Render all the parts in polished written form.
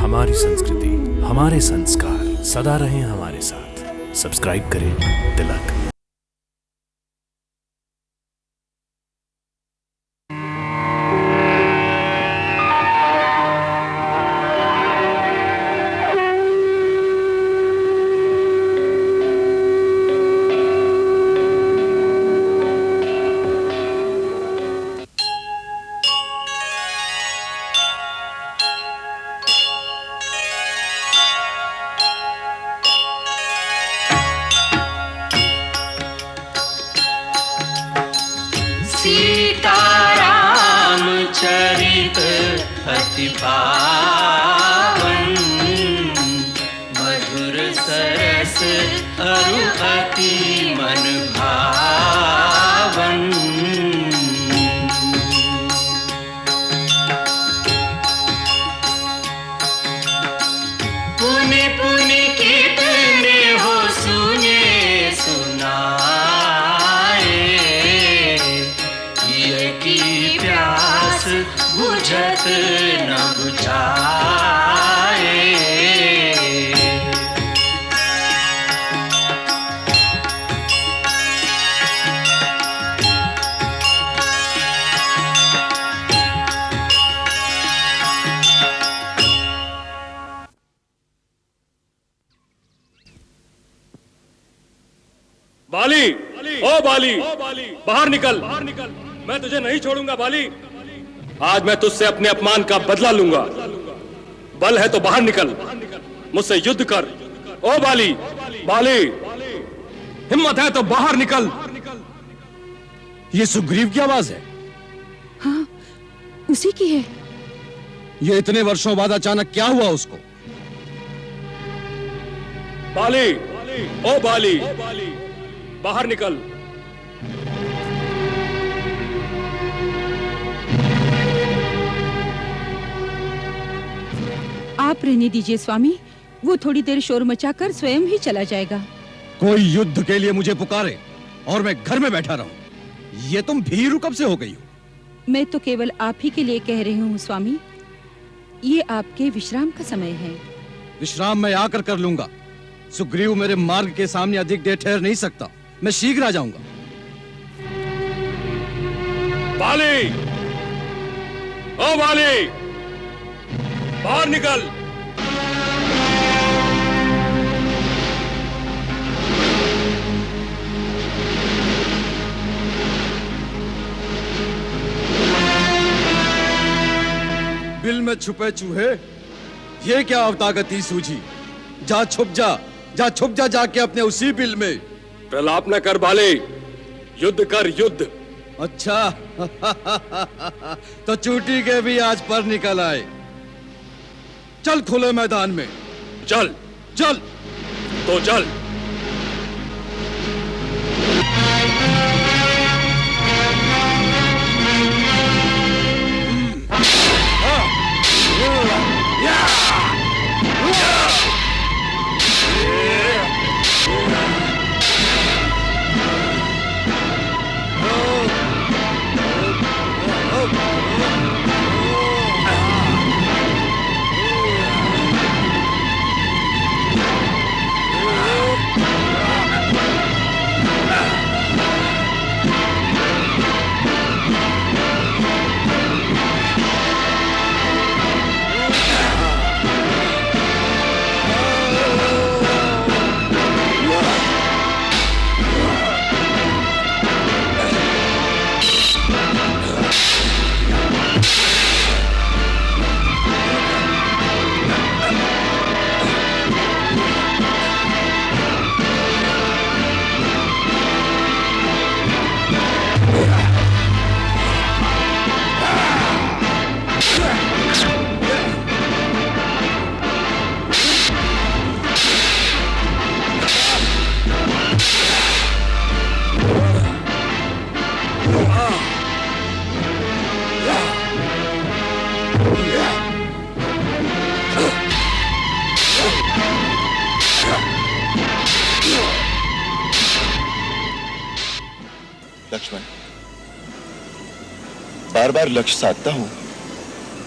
हमारी संस्कृति, हमारे संस्कार सदा रहें हमारे साथ। सब्सक्राइब करें तिलक। सीताराम चरित अति पावन, मधुर सरस अरु अति मन भावन। पुनि पुनि कितने हो सुने सुनाए, की प्यास बुझत न बुझाए। बाली, ओ बाली, बाहर निकल, मैं तुझे नहीं छोड़ूंगा बाली। आज मैं तुझसे अपने अपमान का बदला लूंगा। बल है तो बाहर निकल, मुझसे युद्ध कर। ओ बाली, बाली, हिम्मत है तो बाहर निकल। ये सुग्रीव की आवाज है। हाँ, उसी की है। ये इतने वर्षों बाद अचानक क्या हुआ उसको? बाली, ओ बाली, बाहर निकल। आप रहने दीजिए स्वामी, वो थोड़ी देर शोर मचाकर स्वयं ही चला जाएगा। कोई युद्ध के लिए मुझे पुकारे और मैं घर में बैठा रहूं, ये तुम भीरू कब से हो गई हो? मैं तो केवल आप ही के लिए कह रही हूँ स्वामी। ये आपके विश्राम का समय है। विश्राम मैं आकर कर लूंगा। सुग्रीव मेरे मार्ग के सामने अधिक देर ठहर नहीं सकता। मैं शीघ्र आ जाऊंगा। बाली, ओ बाली, बाहर निकल। बिल में छुपे चूहे, ये क्या अवतागती सूझी? जा छुप जा, जा छुप जा जाके अपने उसी बिल में। प्रलाप न कर बाले, युद्ध कर युद्ध। अच्छा तो चूटी के भी आज पर निकल आए। चल खुले मैदान में। चल, चल तो चल। लक्ष्मण, बार बार लक्ष्य साधता हूं,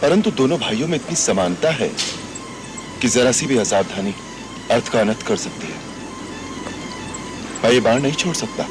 परंतु दोनों भाइयों में इतनी समानता है कि जरा सी भी असावधानी अर्थ का अनर्थ कर सकती है। मैं ये बाण नहीं छोड़ सकता।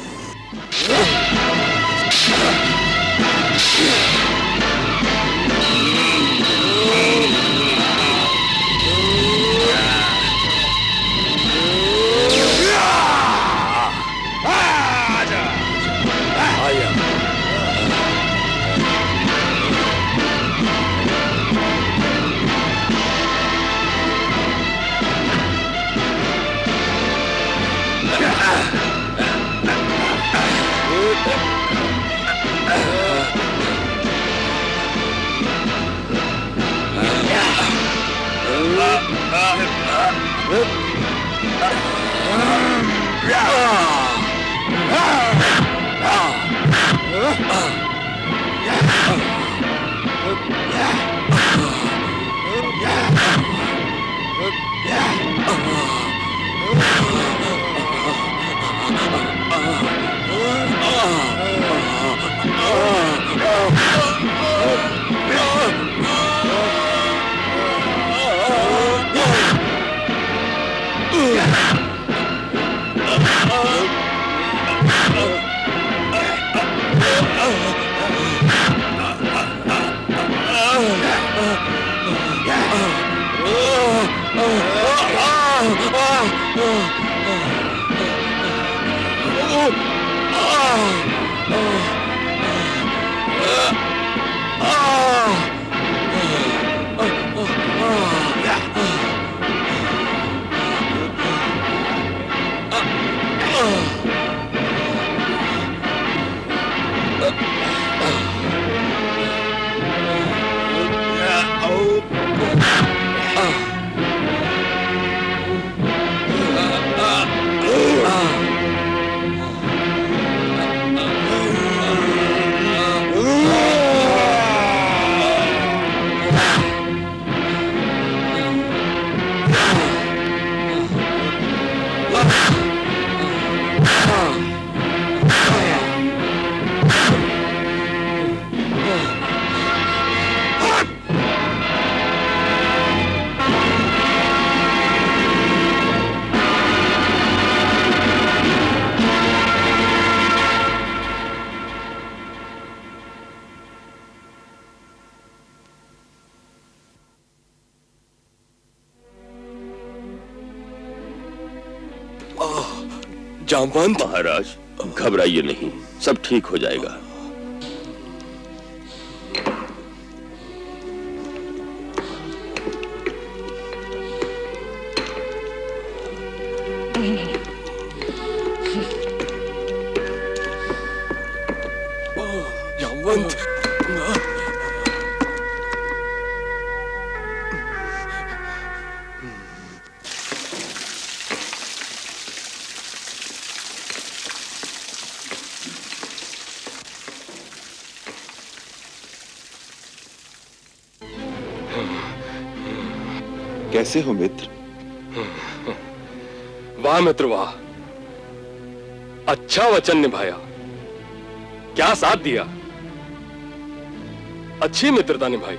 जामवंत महाराज, घबराइए नहीं, सब ठीक हो जाएगा। जामवंत, कैसे हो मित्र? वाह मित्र वाह, अच्छा वचन निभाया, क्या साथ दिया, अच्छी मित्रता निभाई।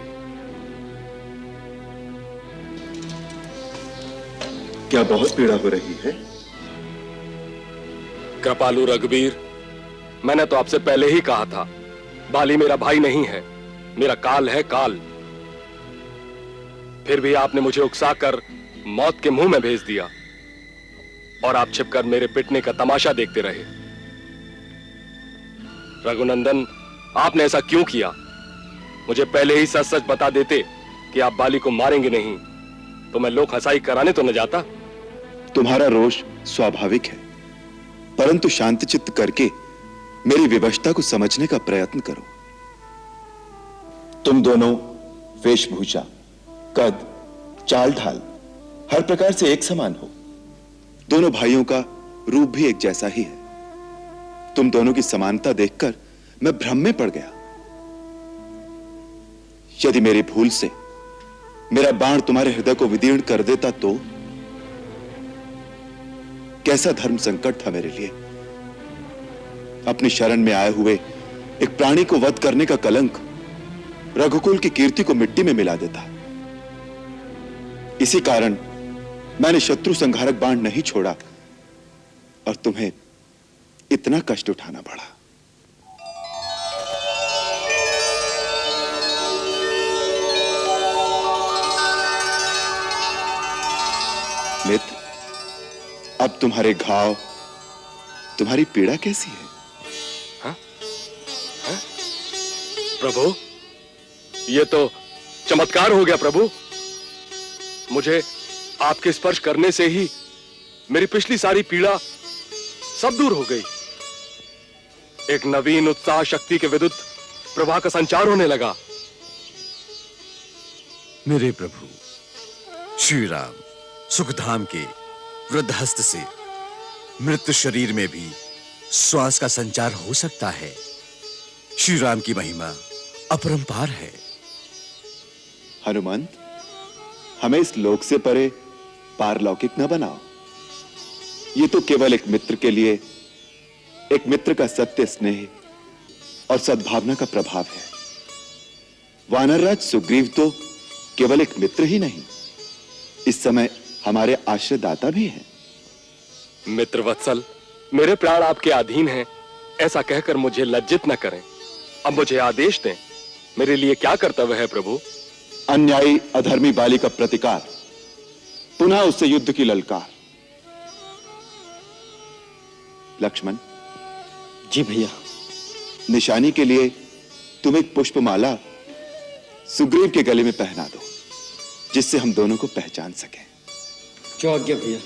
क्या बहुत पीड़ा हो रही है? कृपालु रघुवीर, मैंने तो आपसे पहले ही कहा था, बाली मेरा भाई नहीं है, मेरा काल है काल। फिर भी आपने मुझे उकसाकर मौत के मुंह में भेज दिया और आप छिपकर मेरे पिटने का तमाशा देखते रहे। रघुनंदन, आपने ऐसा क्यों किया? मुझे पहले ही सच सच बता देते कि आप बाली को मारेंगे नहीं, तो मैं लोक हंसाई कराने तो न जाता। तुम्हारा रोष स्वाभाविक है, परंतु शांत चित्त करके मेरी विवशता को समझने का प्रयत्न करो। तुम दोनों वेशभूषा, कद, चाल ढाल हर प्रकार से एक समान हो। दोनों भाइयों का रूप भी एक जैसा ही है। तुम दोनों की समानता देखकर मैं भ्रम में पड़ गया। यदि मेरी भूल से मेरा बाण तुम्हारे हृदय को विदीर्ण कर देता तो कैसा धर्म संकट था मेरे लिए। अपनी शरण में आए हुए एक प्राणी को वध करने का कलंक रघुकुल की कीर्ति को मिट्टी में मिला देता। इसी कारण मैंने शत्रु संहारक बाण नहीं छोड़ा और तुम्हें इतना कष्ट उठाना पड़ा। मित्र, अब तुम्हारे घाव, तुम्हारी पीड़ा कैसी है? प्रभु, ये तो चमत्कार हो गया प्रभु। मुझे आपके स्पर्श करने से ही मेरी पिछली सारी पीड़ा सब दूर हो गई। एक नवीन उत्साह शक्ति के विद्युत प्रवाह का संचार होने लगा। मेरे प्रभु श्री राम सुखधाम के वृद्ध हस्त से मृत शरीर में भी श्वास का संचार हो सकता है। श्री राम की महिमा अपरंपार है। हनुमंत, हमें इस लोक से परे पारलौकिक न बनाओ। ये तो केवल एक मित्र के लिए, एक मित्र का सत्य स्नेह और सद्भावना का प्रभाव है। वानरराज सुग्रीव तो केवल एक मित्र ही नहीं, इस समय हमारे आश्रयदाता भी हैं। मित्र वत्सल, मेरे प्राण आपके अधीन हैं, ऐसा कहकर मुझे लज्जित न करें। अब मुझे आदेश दें, मेरे लिए क्या कर्तव्य है प्रभु? अन्यायी अधर्मी बाली का प्रतिकार, पुनः उससे युद्ध की ललकार। लक्ष्मण। जी भैया। निशानी के लिए तुम एक पुष्पमाला सुग्रीव के गले में पहना दो, जिससे हम दोनों को पहचान सकें। जो आज्ञा भैया।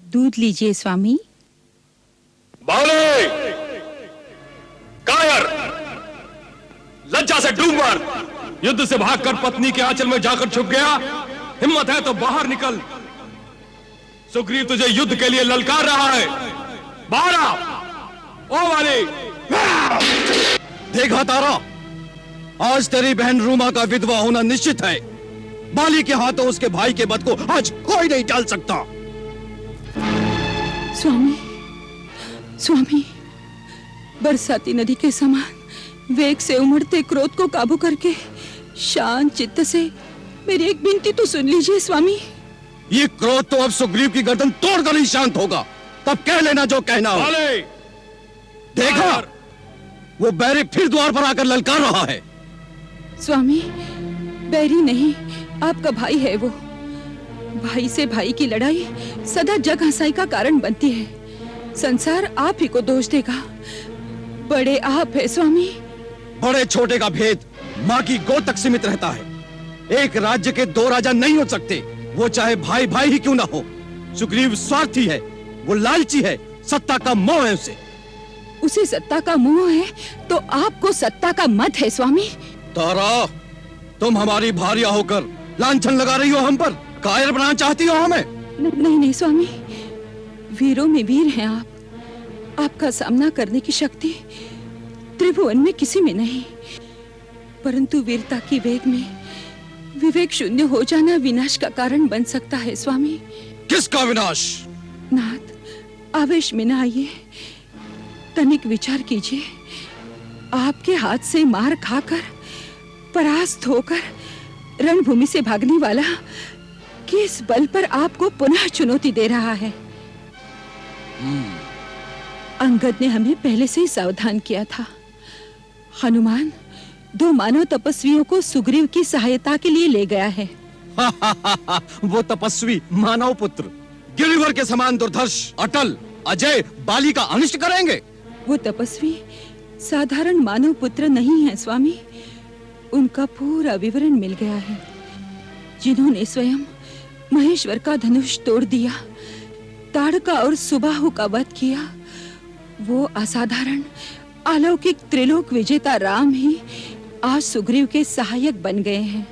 दूध लीजिए स्वामी। बाले! कायर! लज्जा से डूब मर! युद्ध से भागकर पत्नी के आंचल में जाकर छुप गया। हिम्मत है तो बाहर निकल। सुग्रीव तुझे युद्ध के लिए ललकार रहा है। बाहर आ! ओ वाली! देखा तारा, आज तेरी बहन रूमा का विधवा होना निश्चित है। बाली के हाथों उसके भाई के वध को आज कोई नहीं टाल सकता। स्वामी, स्वामी, बरसाती नदी के समान वेग से उमड़ते क्रोध को काबू करके शांत चित्त से मेरी एक विनती तो सुन लीजिए स्वामी। ये क्रोध तो अब सुग्रीव की गर्दन तोड़कर ही शांत होगा, तब कह लेना जो कहना हो। देखा, वो बैरी फिर द्वार पर आकर ललकार रहा है। स्वामी, बैरी नहीं, आपका भाई है वो। भाई से भाई की लड़ाई सदा जग हंसाई का कारण बनती है। संसार आप ही को दोष देगा। बड़े आप है स्वामी। बड़े छोटे का भेद माँ की गोद तक सीमित रहता है। एक राज्य के दो राजा नहीं हो सकते, वो चाहे भाई भाई ही क्यों ना हो। सुग्रीव स्वार्थी है, वो लालची है, सत्ता का मोह है उसे। उसे सत्ता का मोह है तो आपको सत्ता का मत है स्वामी। तारा, तुम हमारी भार्या होकर लांछन लगा रही हो हम पर, कायर बनाना चाहती हो हमें। नहीं नहीं स्वामी, वीरों में वीर हैं आप। आपका सामना करने की शक्ति त्रिभुवन में किसी में नहीं, परंतु वीरता की वेग में विवेक शून्य हो जाना विनाश का कारण बन सकता है स्वामी। किसका विनाश? नाथ, आवेश में न आइए, तनिक विचार कीजिए। आपके हाथ से मार खाकर परास्त होकर रणभूमि से भागने वाला किस बल पर आपको पुनः चुनौती दे रहा है? अंगद ने हमें पहले से ही सावधान किया था। हनुमान दो मानव तपस्वियों को सुग्रीव की सहायता के लिए ले गया है। वो तपस्वी मानव पुत्र गिरिवर के समान दुर्धर्ष, अटल, अजय बाली का अनिष्ट करेंगे। वो तपस्वी साधारण मानव पुत्र नहीं है स्वामी। उनका पूरा विवरण मिल गया है। जिन्होंने स्वयं महेश्वर का धनुष तोड़ दिया, ताड़का और सुबाहु का वध किया, वो असाधारण अलौकिक त्रिलोक विजेता राम ही आज सुग्रीव के सहायक बन गए हैं।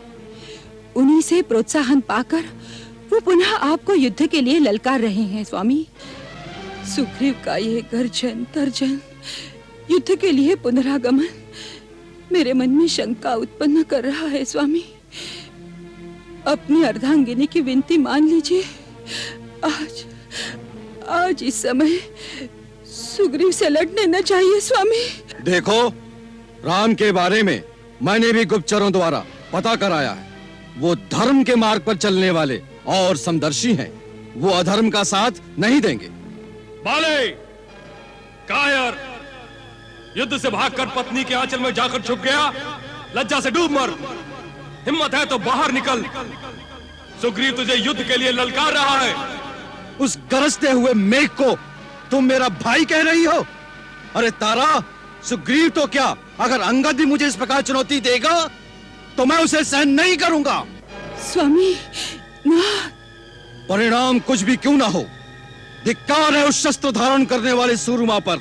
उन्हीं से प्रोत्साहन पाकर वो पुनः आपको युद्ध के लिए ललकार रहे हैं स्वामी। सुग्रीव का ये गर्जन तर्जन, युद्ध के लिए पुनरागमन मेरे मन में शंका उत्पन्न कर रहा है स्वामी। अपनी अर्धांगिनी की विनती मान लीजिए। आज इस समय सुग्रीव से लड़ने न चाहिए स्वामी। देखो, राम के बारे में मैंने भी गुप्तचरों द्वारा पता कराया है। वो धर्म के मार्ग पर चलने वाले और समदर्शी हैं। वो अधर्म का साथ नहीं देंगे। बाले, कायर, युद्ध से भागकर पत्नी के आंचल में जाकर छुप गया, लज्जा से डूब मर। हिम्मत है तो बाहर निकल, सुग्रीव तुझे युद्ध के लिए ललकार रहा है। उस गरजते हुए मेघ को तुम मेरा भाई कह रही हो? अरे तारा, सुग्रीव तो क्या, अगर अंगद भी मुझे इस प्रकार चुनौती देगा तो मैं उसे सहन नहीं करूंगा। स्वामी ना। परिणाम कुछ भी क्यों ना हो, धिक्कार है उस शस्त्र धारण करने वाले सूरमा पर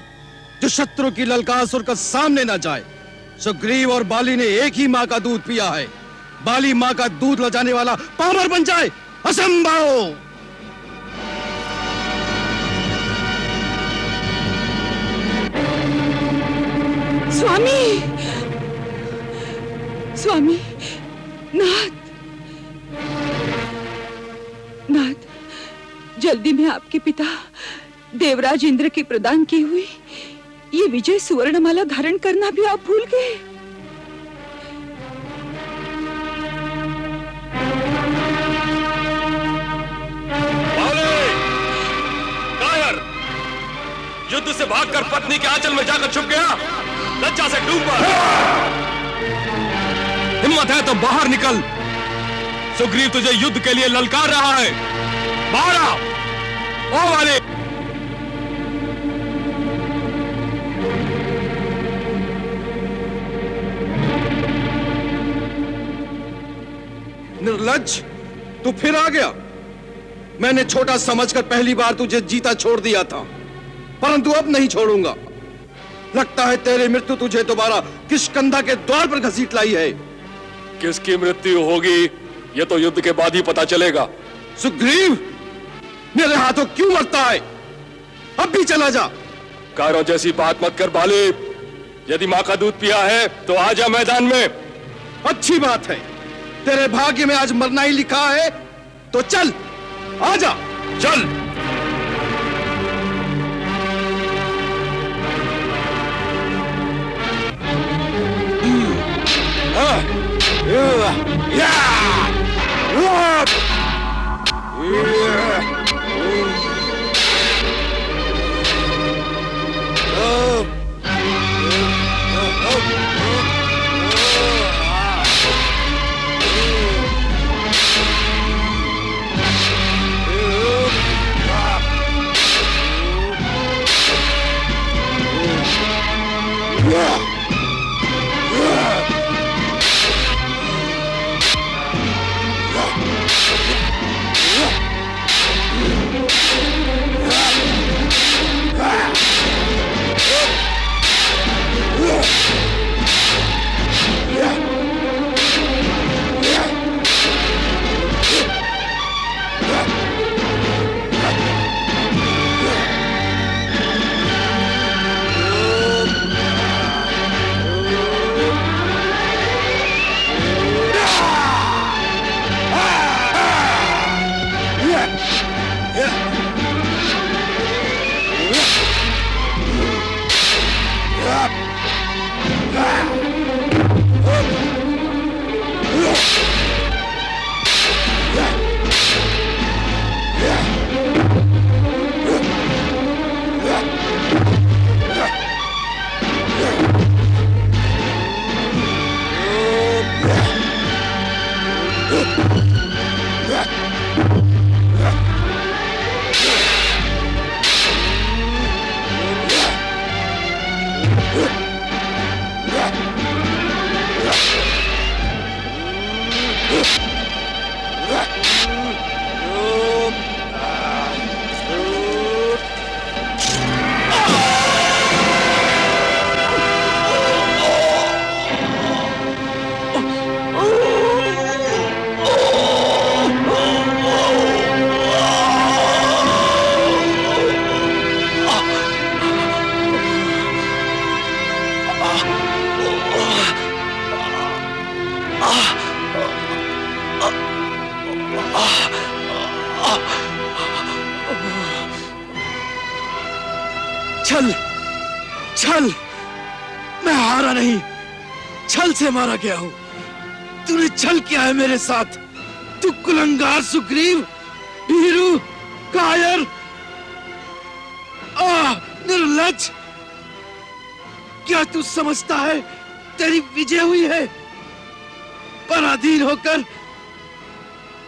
जो शत्रु की ललकार सुनकर सामने न जाए। सुग्रीव और बाली ने एक ही मां का दूध पिया है। बाली मां का दूध ले जाने वाला पामर बन जाए, असंभव। स्वामी, स्वामी, नाथ, नाथ, जल्दी में आपके पिता देवराज इंद्र की प्रदान की हुई ये विजय सुवर्णमाला धारण करना भी आप भूल गए। युद्ध से भागकर पत्नी के आंचल में जाकर छुप गया, लज्जा से डूब मर। हिम्मत है तो बाहर निकल, सुग्रीव तुझे युद्ध के लिए ललकार रहा है। बाहर आ, ओ वाले। निर्लज्ज, तू फिर आ गया। मैंने छोटा समझकर पहली बार तुझे जीता छोड़ दिया था, परंतु अब नहीं छोड़ूंगा। लगता है तेरी मृत्यु तुझे दोबारा किष्किंधा के द्वार पर घसीट लाई है। किसकी मृत्यु होगी यह तो युद्ध के बाद ही पता चलेगा। सुग्रीव, मेरे हाथों क्यों मरता है? अब भी चला जा। कायरों जैसी बात मत कर बाले। यदि मां का दूध पिया है तो आ जा मैदान में। अच्छी बात है, तेरे भाग्य में आज मरना ही लिखा है, तो चल, आजा, चल। छल छल, मैं हारा नहीं, छल से मारा गया हूं। तूने छल किया है मेरे साथ। तू कुलंगार, सुग्रीव, भीरू, कायर, निर्लज्ज। क्या तू समझता है तेरी विजय हुई है? पराधीन होकर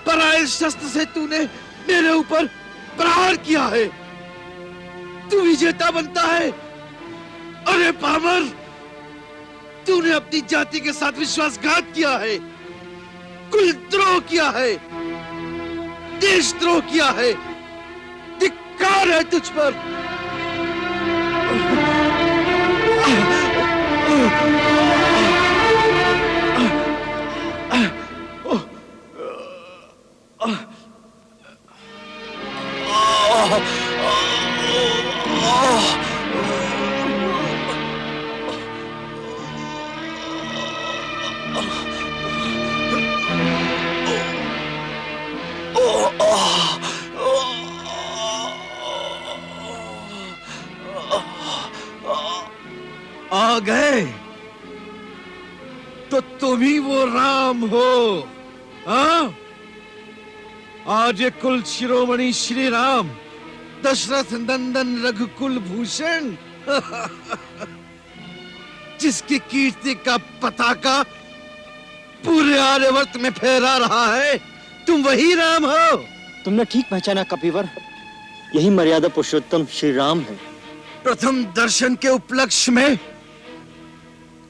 पराये शस्त्र से तूने मेरे ऊपर प्रहार किया है। तू विजेता बनता है। अरे पामर, तूने अपनी जाति के साथ विश्वासघात किया है, कुलद्रोह किया है, देशद्रोह किया है। धिक्कार है तुझ पर। आ गए तो तुम ही वो राम हो, हाँ? आज ये कुल शिरोमणि श्री राम, दशरथ नंदन रघुकुल भूषण, जिसकी कीर्ति का पताका पूरे आर्यवर्त में फहरा रहा है, तुम वही राम हो। तुमने ठीक पहचाना कपिवर, यही मर्यादा पुरुषोत्तम श्री राम है। प्रथम दर्शन के उपलक्ष्य में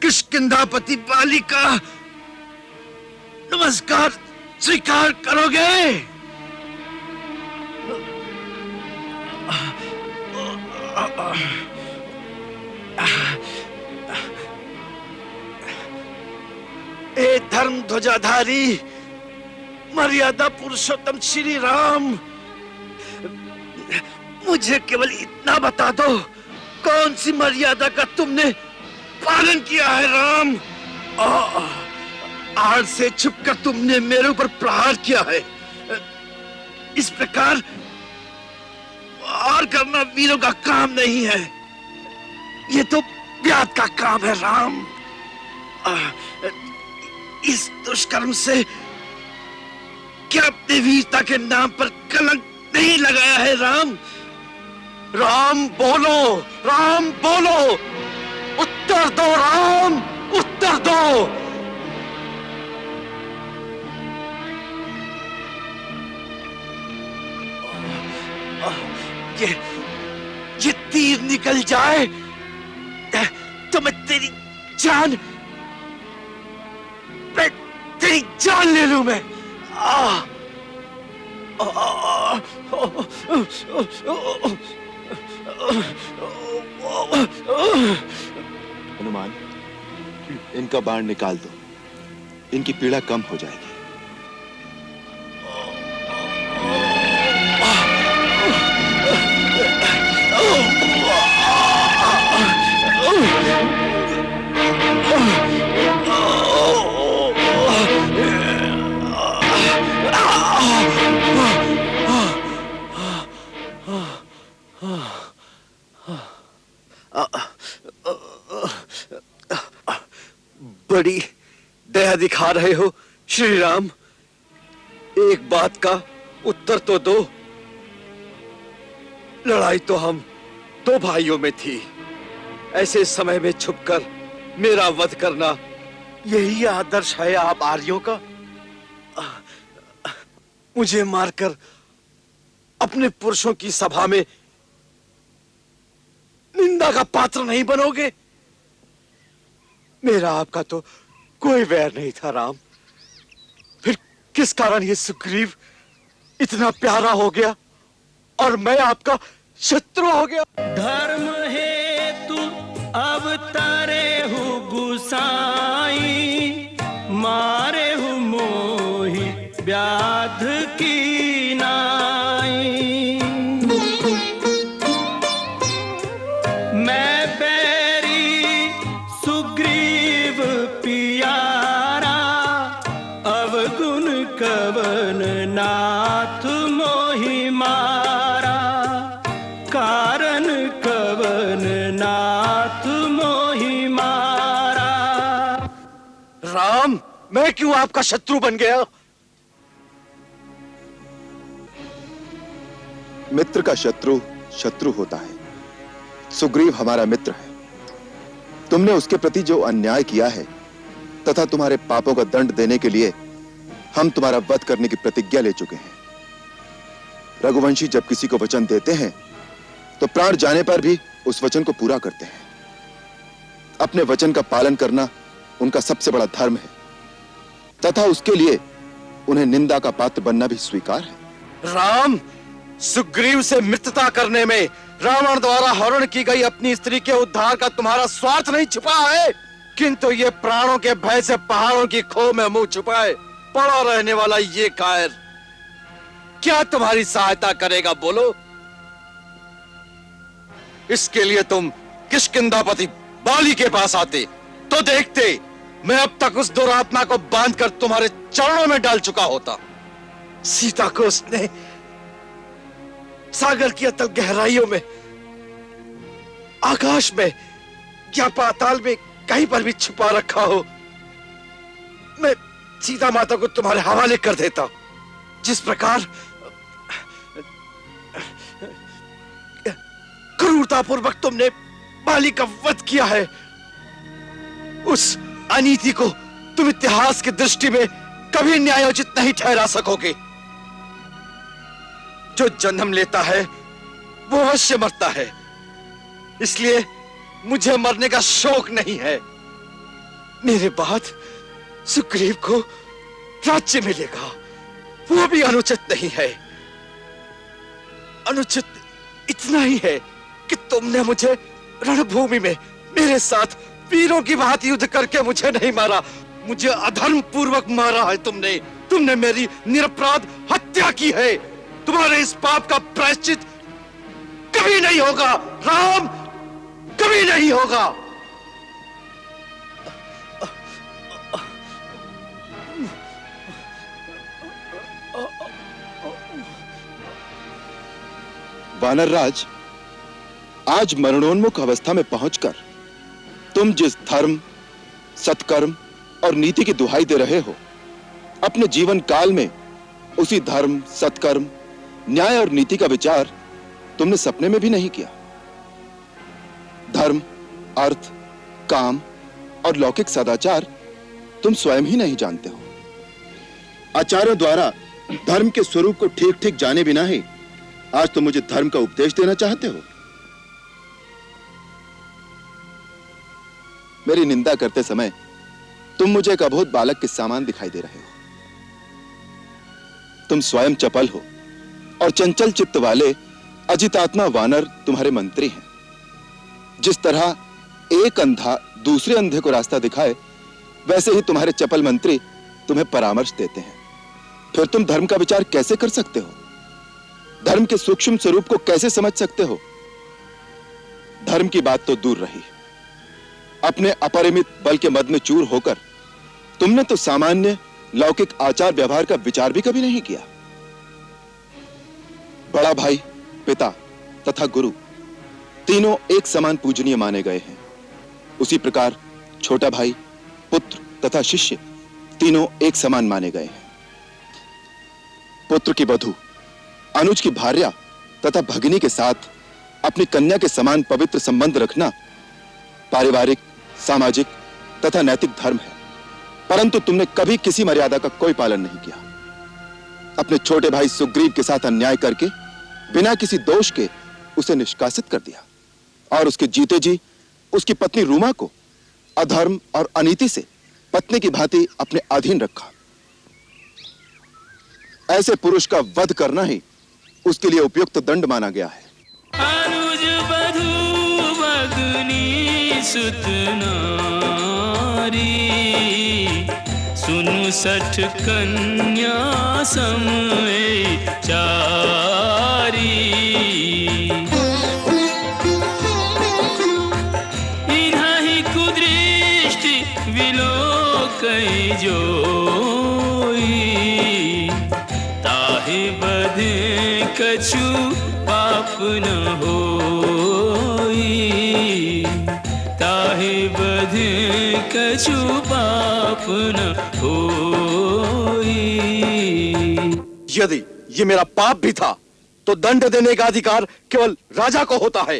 किष्किंधापति बाली का नमस्कार स्वीकार करोगे? ए धर्म ध्वजाधारी मर्यादा पुरुषोत्तम श्री राम, मुझे केवल इतना बता दो, कौन सी मर्यादा का तुमने पालन किया है राम? आड़ से छुपकर तुमने मेरे ऊपर प्रहार किया है। इस प्रकार वार करना वीरों का काम नहीं है, ये तो व्याध का काम है राम। इस दुष्कर्म से क्या अपनी वीरता के नाम पर कलंक नहीं लगाया है राम? राम बोलो, राम बोलो, उत्तर दो राम, उत्तर दो। ये तीर निकल जाए तो मैं तेरी जान ले लूं मैं। हनुमान, इनका बाण निकाल दो, इनकी पीड़ा कम हो जाएगी। बड़ी दया दिखा रहे हो श्री राम। एक बात का उत्तर तो दो। लड़ाई तो हम दो भाइयों में थी, ऐसे समय में छुपकर मेरा वध करना, यही आदर्श है आप आर्यों का? मुझे मारकर अपने पुरुषों की सभा में निंदा का पात्र नहीं बनोगे? मेरा आपका तो कोई वैर नहीं था राम, फिर किस कारण ये सुग्रीव इतना प्यारा हो गया और मैं आपका शत्रु हो गया? धर्म हेतु अवतारे हूँ गुसाई, मारे हूँ मोहि व्याध की नाई। मैं बैरी सुग्रीव पियारा, अवगुण कवन नाथ मोहि मारा। कारण कवन मैं क्यों आपका शत्रु बन गया? मित्र का शत्रु शत्रु होता है। सुग्रीव हमारा मित्र है। तुमने उसके प्रति जो अन्याय किया है तथा तुम्हारे पापों का दंड देने के लिए हम तुम्हारा वध करने की प्रतिज्ञा ले चुके हैं। रघुवंशी जब किसी को वचन देते हैं तो प्राण जाने पर भी उस वचन को पूरा करते हैं। अपने वचन का पालन करना उनका सबसे बड़ा धर्म है तथा उसके लिए उन्हें निंदा का पात्र बनना भी स्वीकार है। राम, सुग्रीव से मित्रता करने में रावण द्वारा हरण की गई अपनी स्त्री के उद्धार का तुम्हारा स्वार्थ नहीं छिपा है, किंतु ये प्राणों के भय से पहाड़ों की खो में मुंह छुपाए पड़ा रहने वाला ये कायर क्या तुम्हारी सहायता करेगा? बोलो। इसके लिए तुम किष्किंधापति बाली के पास आते तो देखते मैं अब तक उस दुरात्मा को बांधकर तुम्हारे चरणों में डाल चुका होता। सीता को उसने सागर की अतल गहराइयों में, आकाश में या पाताल में कहीं पर भी छुपा रखा हो, मैं सीता माता को तुम्हारे हवाले कर देता। जिस प्रकार क्रूरतापूर्वक तुमने बाली का वध किया है, उस अनीति को तुम इतिहास की दृष्टि में कभी न्यायोचित नहीं ठहरा सकोगे। जो जन्म लेता है वो अवश्य मरता है, इसलिए मुझे मरने का शौक नहीं है। मेरे बाद सुग्रीव को राज्य मिलेगा, वो भी अनुचित नहीं है। अनुचित इतना ही है कि तुमने मुझे रणभूमि में मेरे साथ वीरों की भांति युद्ध करके मुझे नहीं मारा, मुझे अधर्म पूर्वक मारा है तुमने। तुमने मेरी निरपराध हत्या की है। तुम्हारे इस पाप का प्रायश्चित कभी नहीं होगा राम, कभी नहीं होगा। वानरराज, आज मरणोन्मुख अवस्था में पहुंचकर तुम जिस धर्म, सत्कर्म और नीति की दुहाई दे रहे हो, अपने जीवन काल में उसी धर्म, सत्कर्म, न्याय और नीति का विचार तुमने सपने में भी नहीं किया। धर्म, अर्थ, काम और लौकिक सदाचार तुम स्वयं ही नहीं जानते हो। आचार्यों द्वारा धर्म के स्वरूप को ठीक ठीक जाने बिना ही आज तुम मुझे धर्म का उपदेश देना चाहते हो। मेरी निंदा करते समय तुम मुझे एक अबोध बालक के समान दिखाई दे रहे हो। तुम स्वयं चपल हो और चंचल चित्त वाले अजितात्मा वानर तुम्हारे मंत्री हैं। जिस तरह एक अंधा दूसरे अंधे को रास्ता दिखाए, वैसे ही तुम्हारे चपल मंत्री तुम्हें परामर्श देते हैं। फिर तुम धर्म का विचार कैसे कर सकते हो? धर्म के सूक्ष्म स्वरूप को कैसे समझ सकते हो? धर्म की बात तो दूर रही, अपने अपरिमित बल के मद में चूर होकर तुमने तो सामान्य लौकिक आचार व्यवहार का विचार भी कभी नहीं किया। बड़ा भाई, पिता तथा गुरु तीनों एक समान पूजनीय माने गए हैं। उसी प्रकार छोटा भाई, पुत्र तथा शिष्य तीनों एक समान माने गए हैं। पुत्र की वधू, अनुज की भार्या तथा भगिनी के साथ अपनी कन्या के समान पवित्र संबंध रखना पारिवारिक, सामाजिक तथा नैतिक धर्म है, परंतु तुमने कभी किसी मर्यादा का कोई पालन नहीं किया। अपने छोटे भाई सुग्रीव के साथ अन्याय करके बिना किसी दोष के उसे निष्कासित कर दिया और उसके जीते जी उसकी पत्नी रूमा को अधर्म और अनीति से पत्नी की भांति अपने अधीन रखा। ऐसे पुरुष का वध करना ही उसके लिए उपयुक्त दंड माना गया है। अनुज बधू भगनी सुत नारी, सुनु सठ कन्या समय चारी। इन्हीं कुदृष्टि विलोकई जोई, ताहि बधे कछु पाप न होई, ताहि बधे कछु पाप न होई। यदि ये मेरा पाप भी था तो दंड देने का अधिकार केवल राजा को होता है।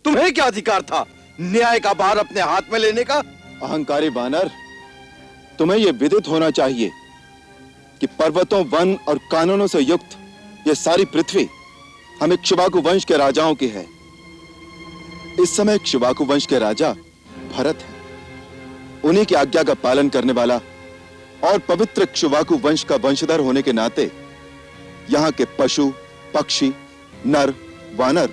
तुम्हें क्या अधिकार था न्याय का भार अपने हाथ में लेने का? अहंकारी बानर, तुम्हें यह विदित होना चाहिए कि पर्वतों, वन और कानूनों से युक्त यह सारी पृथ्वी हम इक्ष्वाकु वंश के राजाओं की है। इस समय इक्ष्वाकु वंश के राजा भरत हैं। उन्हीं की आज्ञा का पालन करने वाला और पवित्र इक्ष्वाकु वंश का वंशधर होने के नाते यहाँ के पशु, पक्षी, नर, वानर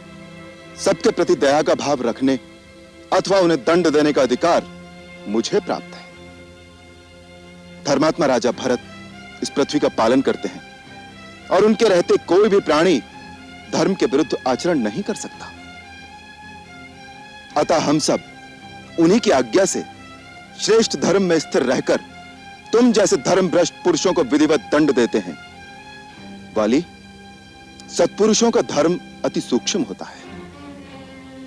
सबके प्रति दया का भाव रखने अथवा उन्हें दंड देने का अधिकार मुझे प्राप्त है। धर्मात्मा राजा भरत इस पृथ्वी का पालन करते हैं और उनके रहते कोई भी प्राणी धर्म के विरुद्ध आचरण नहीं कर सकता। अतः हम सब उन्हीं की आज्ञा से श्रेष्ठ धर्म में स्थिर रहकर तुम जैसे धर्म भ्रष्ट पुरुषों को विधिवत दंड देते हैं। वाली, सत्पुरुषों का धर्म अति सूक्ष्म होता है,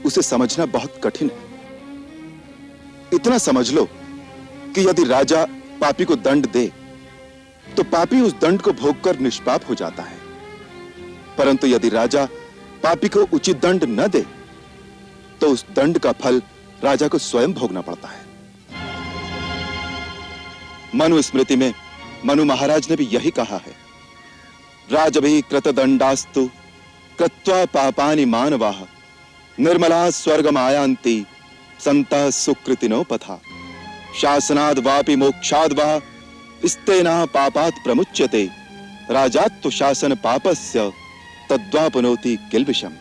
उसे समझना बहुत कठिन है। इतना समझ लो कि यदि राजा पापी को दंड दे तो पापी उस दंड को भोगकर निष्पाप हो जाता है, परंतु यदि राजा पापी को उचित दंड न दे तो उस दंड का फल राजा को स्वयं भोगना पड़ता है। मनु स्मृति में मनु महाराज ने भी यही कहा है, राजभी कृतदंडास्तु कृत्वा पापानि मानवाः निर्मला स्वर्गमायान्ति संतः सुकृतिनो पथा शासनाद वापि मोक्षाद वा स्तेना पापात् प्रमुच्यते राजात्तु शासन पापस्य तद्वापनोति किल्बिषम्।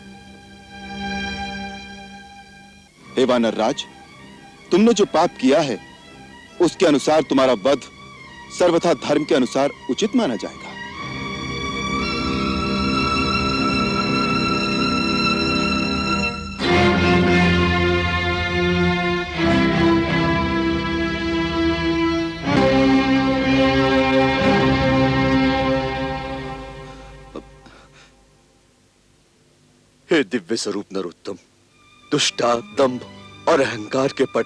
हे वानर राज, तुमने जो पाप किया है उसके अनुसार तुम्हारा वध सर्वथा धर्म के अनुसार उचित माना जाएगा। हे दिव्य स्वरूप नरोत्तम, दुष्टा, दंभ और अहंकार के पट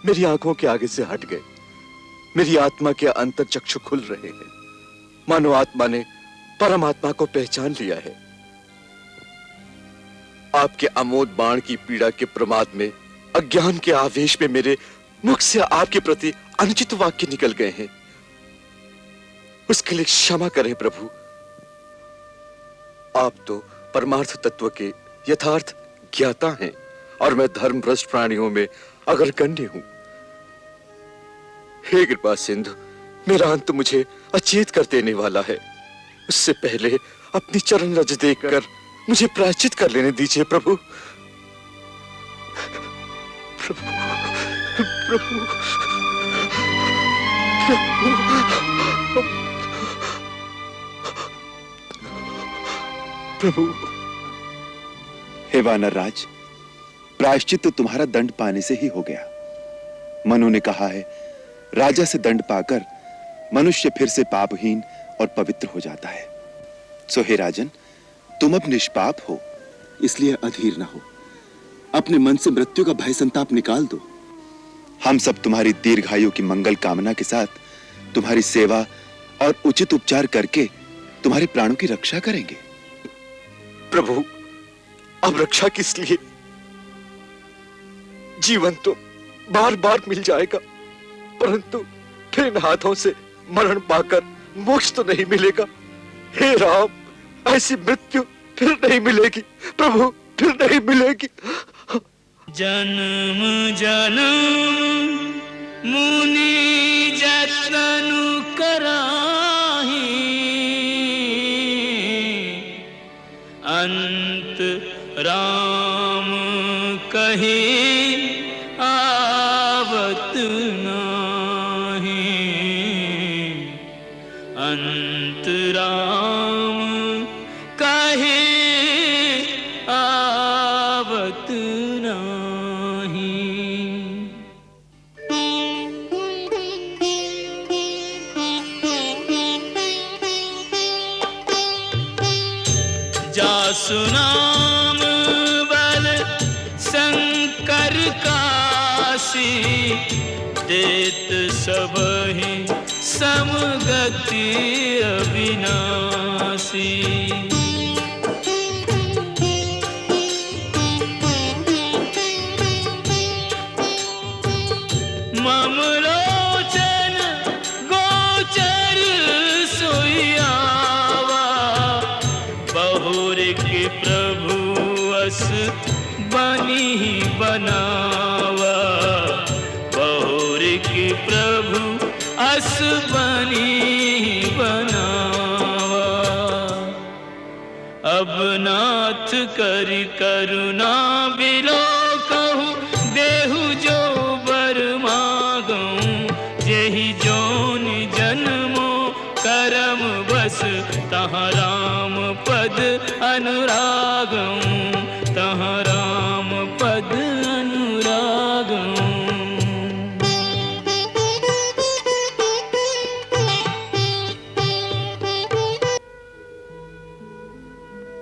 मेरी आंखों के आगे से हट गए। मेरी आत्मा के अंतर चक्षु खुल रहे हैं। मानो आत्मा ने परमात्मा को पहचान लिया है। आपके अमोद बाण की पीड़ा के प्रमाद में, अज्ञान के आवेश में मेरे मुख से आपके प्रति अनुचित वाक्य निकल गए हैं। उसके लिए क्षमा करें प्रभु। आप तो परमार्थ तत्व के यथार्थ ज्ञाता हैं और मैं धर्म भ्रष्ट प्राणियों में अग्रगण्य हूं। हे कृपा सिंधु, मेरा अंत मुझे अचेत कर देने वाला है। उससे पहले अपनी चरण रज देखकर मुझे प्रायश्चित कर लेने दीजिए प्रभु। प्रभु, प्रभु, प्रभु। हे वानर राज, प्रायश्चित तो तुम्हारा दंड पाने से ही हो गया। मनु ने कहा है, राजा से दंड पाकर मनुष्य फिर से पापहीन और पवित्र हो जाता है। सो हे राजन, तुम अब निष्पाप हो, इसलिए अधीर ना हो। अपने मन से मृत्यु का भय संताप निकाल दो। हम सब तुम्हारी दीर्घायु की मंगल कामना के साथ तुम्हारी सेवा और उचित उपचार करके तुम्हारे प्राणों की रक्षा करेंगे। प्रभु, अब रक्षा किस लिए? जीवन तो बार बार मिल जाएगा, परंतु फिर इन हाथों से मरण पाकर मोक्ष तो नहीं मिलेगा। हे राम, ऐसी मृत्यु फिर नहीं मिलेगी प्रभु, फिर नहीं मिलेगी। जन्म जन्म मुनि जतन कराही अंत राम कहे आवत नाही। अंत राम कहे आवत नाही। जासु नाम बल शंकर काशी देत सबहि समगति अविनाशी। मम लोचन गोचर सोयावा, बहुर के प्रभु अस बनी बनावा, बहुर के प्रभु अस बनी बनावा। अब नाथ करि करुणा बिलो कहूँ, देहु जो बर मागऊँ, जेहि जोन जन्मो करम बस, तहाँ राम पद अनुरागऊँ, तहाँ राम पद अनुरागऊँ।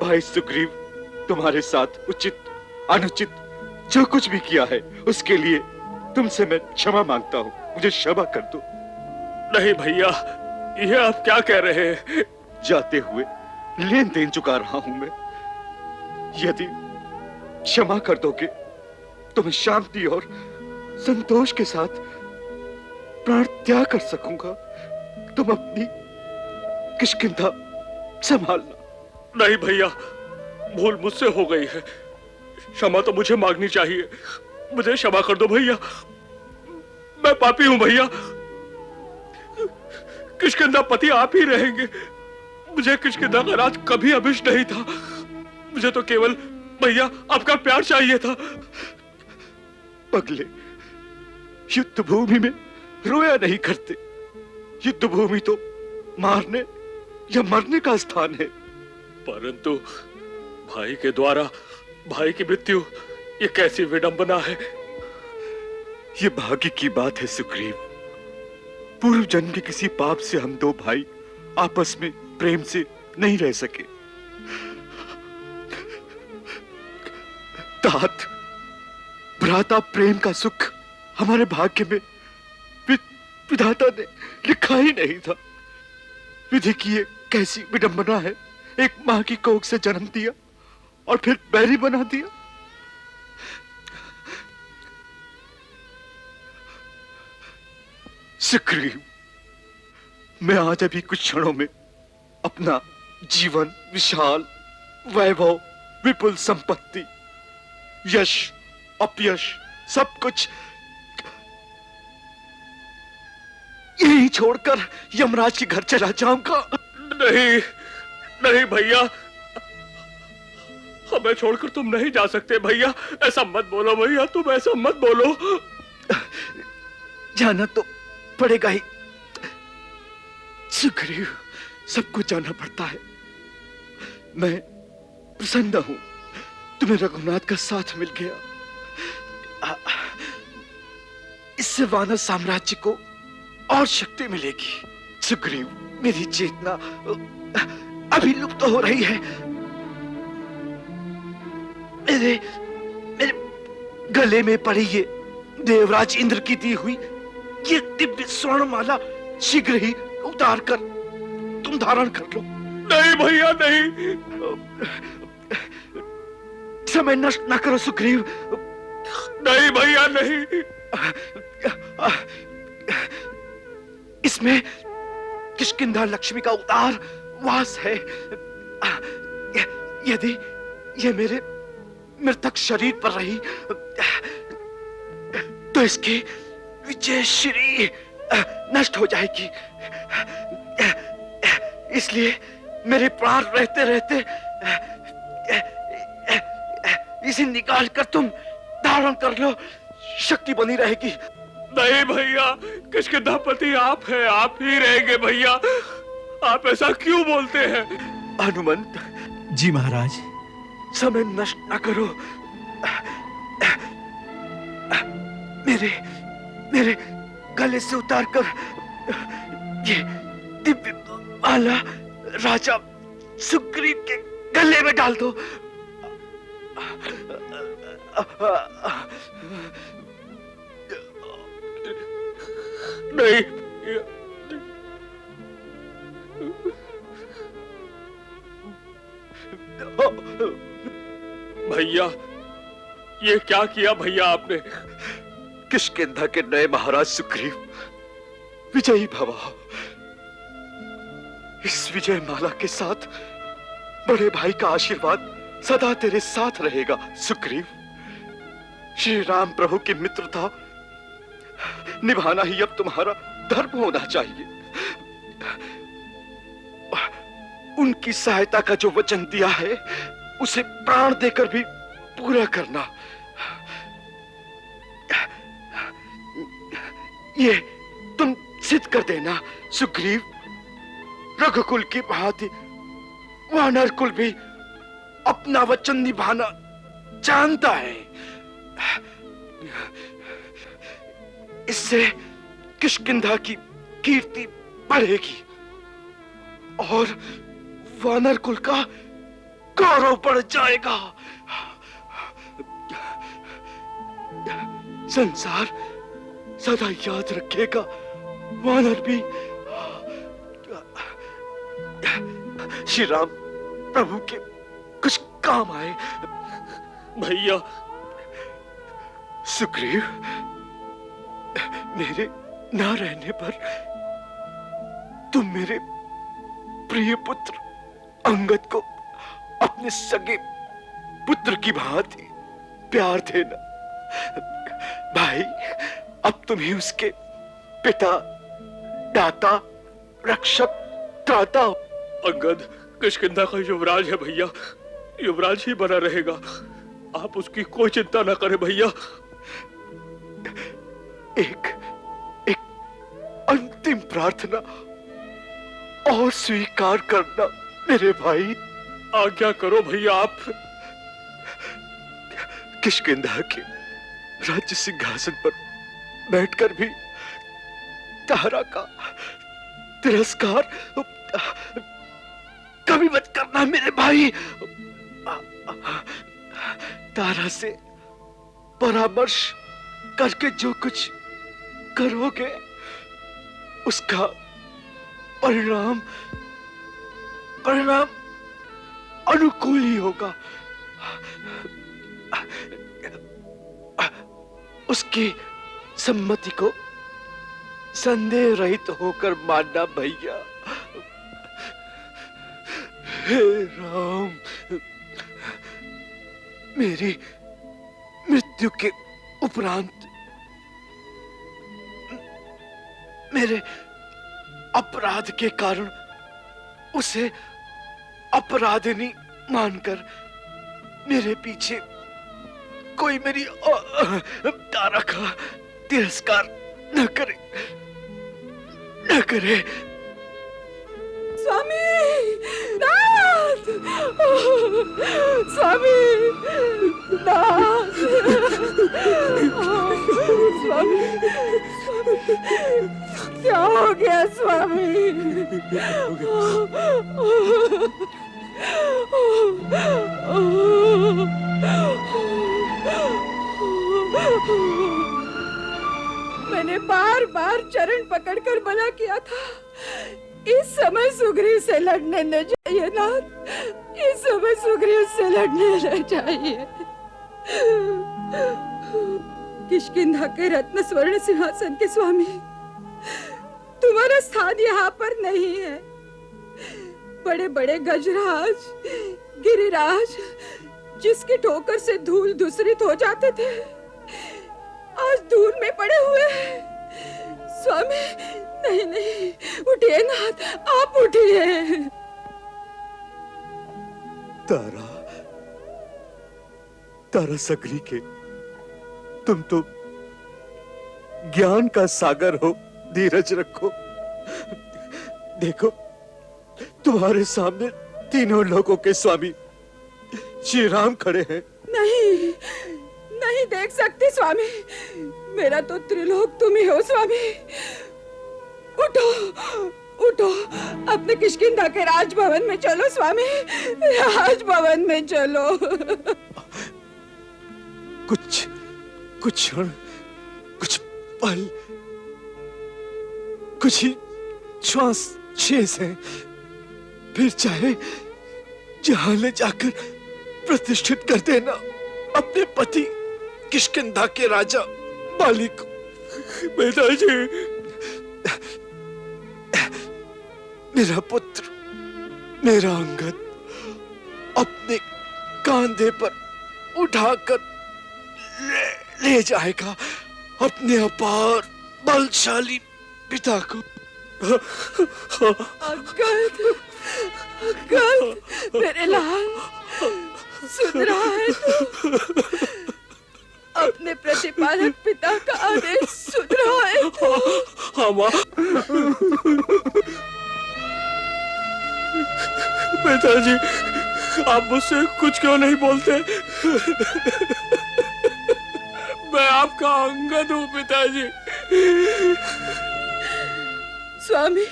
भाई सुग्रीव, तुम्हारे साथ उचित अनुचित जो कुछ भी किया है उसके लिए तुमसे मैं क्षमा मांगता हूँ। मुझे क्षमा कर दो। नहीं भैया, ये आप क्या कह रहे हैं? जाते हुए लेन देन चुका रहा हूं मैं। यदि क्षमा कर दोगे तो मैं शांति और संतोष के साथ प्राण त्याग कर सकूंगा। तुम अपनी किष्किंधा संभालना। नहीं भैया, भूल मुझसे हो गई है। क्षमा तो मुझे मांगनी चाहिए। मुझे क्षमा कर दो भैया, मैं पापी हूं भैया। किष्किंधा पति आप ही रहेंगे। मुझे किष्किंधा का राज कभी अभिष्ट नहीं था। मुझे तो केवल भैया आपका प्यार चाहिए था। पगले, युद्ध भूमि में रोया नहीं करते। युद्ध भूमि तो मारने या मरने का स्थान है। परंतु भाई के द्वारा भाई की मृत्यु, ये कैसी विडंबना है। ये भाग्य की बात है सुग्रीव। पूर्व जन्म के किसी पाप से हम दो भाई आपस में प्रेम से नहीं रह सके। तात भ्राता प्रेम का सुख हमारे भाग्य में विधाता ने लिखा ही नहीं था। विधि की ये कैसी विडंबना है। एक मां की कोख से जन्म दिया और फिर बैरी बना दिया। सुग्रीव, मैं आज अभी कुछ क्षणों में अपना जीवन, विशाल वैभव, विपुल संपत्ति, यश अपयश सब कुछ यही छोड़कर यमराज के घर चला जाऊंगा। नहीं नहीं भैया, हमें छोड़कर तुम नहीं जा सकते भैया। ऐसा मत बोलो भैया, तुम ऐसा मत बोलो। जाना तो पड़ेगा ही सुग्रीव, सबको जाना पड़ता है। मैं प्रसन्न हूं तुम्हें रघुनाथ का साथ मिल गया। इससे वानर साम्राज्य को और शक्ति मिलेगी। सुग्रीव, मेरी चेतना अभी लुप्त हो रही है। मेरे गले में पड़ी ये देवराज इंद्र की दी हुई ये दिव्य स्वर्णमाला शीघ्र ही उतार कर तुम धारण कर लो। नहीं भैया नहीं, समय नष्ट न करो सुग्रीव। नहीं भैया नहीं। इसमें किष्किंधा लक्ष्मी का उदार वास है। यदि ये मेरे मृतक शरीर पर रही तो इसकी विजय श्री नष्ट हो जाएगी। इसलिए मेरे प्राण रहते रहते इसे निकाल कर तुम धारण कर लो, शक्ति बनी रहेगी। नहीं भैया, किष्किंधा पति आप हैं, आप ही रहेंगे भैया। आप ऐसा क्यों बोलते हैं? हनुमंत जी महाराज। समय नष्ट न करो। मेरे गले से उतार कर ये दिव्य माला राजा सुग्रीव के गले में डाल दो। नहीं भैया, ये क्या किया भैया आपने? किष्किंधा के नए महाराज सुग्रीव विजयी भव। इस विजय माला के साथ बड़े भाई का आशीर्वाद सदा तेरे साथ रहेगा सुग्रीव। श्री राम प्रभु की मित्रता निभाना ही अब तुम्हारा धर्म होना चाहिए। उनकी सहायता का जो वचन दिया है उसे प्राण देकर भी पूरा करना। ये तुम सिद्ध कर देना सुग्रीव। रघुकुल की भांति वानर कुल भी अपना वचन निभाना जानता है। इससे किष्किंधा की कीर्ति बढ़ेगी और वानर कुल का गौरव बढ़ जाएगा। संसार सदा याद रखेगा वानर भी श्री राम प्रभु के कुछ काम आए। भैया सुग्रीव, मेरे ना रहने पर तुम मेरे प्रिय पुत्र अंगद को अपने सगे पुत्र की भांति प्यार देना। भाई, अब तुम ही उसके पिता, दाता, रक्षक, त्राता हो। अंगद किष्किंधा का युवराज है भैया, युवराज ही बना रहेगा। आप उसकी कोई चिंता ना करें भैया। एक अंतिम प्रार्थना और स्वीकार करना मेरे भाई। आज्ञा करो भैया आप। किष्किंधा के राज्य सिंहासन पर बैठकर भी तारा का तिरस्कार कभी मत करना मेरे भाई। तारा से परामर्श करके जो कुछ करोगे उसका परिणाम अनुकूल ही होगा। उसकी सम्मति को संदेह रहित होकर मानना भैया। हे राम, मेरी मृत्यु के उपरांत मेरे अपराध के कारण उसे अपराधिनी मानकर मेरे पीछे कोई मेरी तारा का तिरस्कार न करे। स्वामी नाथ, स्वामी नाथ, स्वामी, क्या हो गया स्वामी? मैंने बार बार चरण पकड़कर मना किया था, इस समय सुग्रीव से लड़ने न चाहिए नाथ, इस समय सुग्रीव से लड़ने न चाहिए। किष्किंधा के रत्न स्वर्ण सिंहासन के स्वामी, तुम्हारा स्थान यहाँ पर नहीं है। बड़े बड़े गजराज, गिरिराज, जिसकी ठोकर से धूल दूषित हो जाते थे, आज धूल में पड़े हुए हैं। स्वामी, नहीं नहीं, उठिए नाथ, आप उठिए। तारा सकली के तुम तो ज्ञान का सागर हो, धीरज रखो। देखो, तुम्हारे सामने तीनों लोगों के स्वामी श्री राम खड़े हैं। नहीं नहीं देख सकती स्वामी, मेरा तो त्रिलोक तुम ही हो स्वामी। उठो उठो, अपने किष्किंधा के राजभवन में चलो स्वामी, राजभवन में चलो। कुछ क्षण, कुछ पल, कुछ ही श्वास शेष है, फिर चाहे जहां ले जाकर प्रतिष्ठित कर देना अपने पति किष्किंधा के राजा बाली को। पिताजी, मेरा पुत्र, मेरा अंगद अपने कांधे पर उठाकर ले जाएगा अपने अपार बलशाली पिता को। अंगद, अंगद, मेरे लाल, सुन रहा है तू? अपने प्रतिपालक पिता का आदेश सुन रहा है तू? हाँ माँ। पिताजी, आप मुझसे कुछ क्यों नहीं बोलते? मैं आपका अंगद हूँ पिताजी। स्वामी,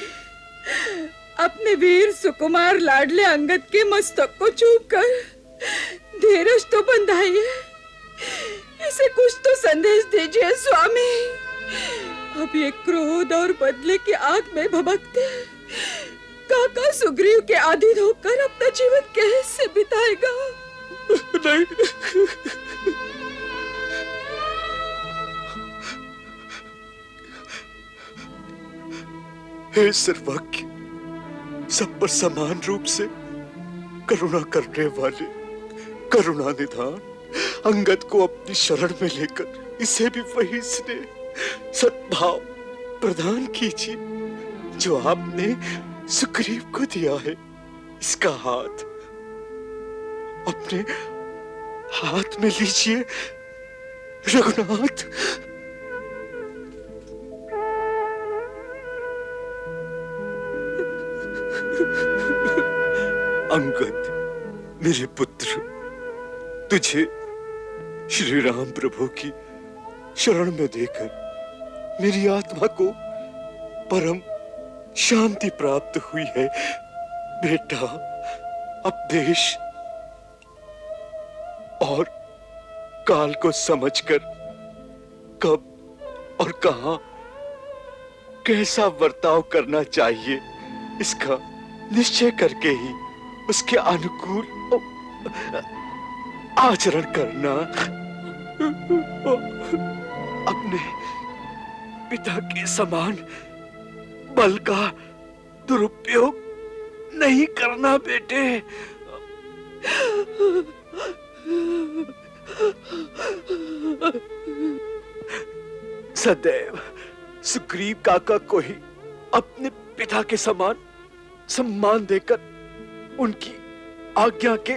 अपने वीर सुकुमार लाडले अंगद के मस्तक को चूम कर धीरज तो बंधाइए। इसे कुछ तो संदेश दीजिए स्वामी। अब ये क्रोध और बदले की आग में भभकते काका सुग्रीव के अधीन होकर अपना जीवन कैसे बिताएगा? नहीं, हे सर्वज्ञ, सब पर समान रूप से करुणा करने वाले करुणा निधान, अंगद को अपनी शरण में लेकर इसे भी वही स्नेह सद्भाव प्रदान कीजिए जो आपने सुग्रीव को दिया है। इसका हाथ अपने हाथ में लीजिए रघुनाथ। अंगद, मेरे पुत्र, तुझे श्री राम प्रभु की शरण में देकर मेरी आत्मा को परम शांति प्राप्त हुई है। बेटा, अब देश और काल को समझकर कब और कहां कैसा बर्ताव करना चाहिए, इसका निश्चय करके ही उसके अनुकूल आचरण करना। अपने पिता के समान बल का दुरुपयोग नहीं करना बेटे। सदैव सुग्रीव काका को ही अपने पिता के समान सम्मान देकर उनकी आज्ञा के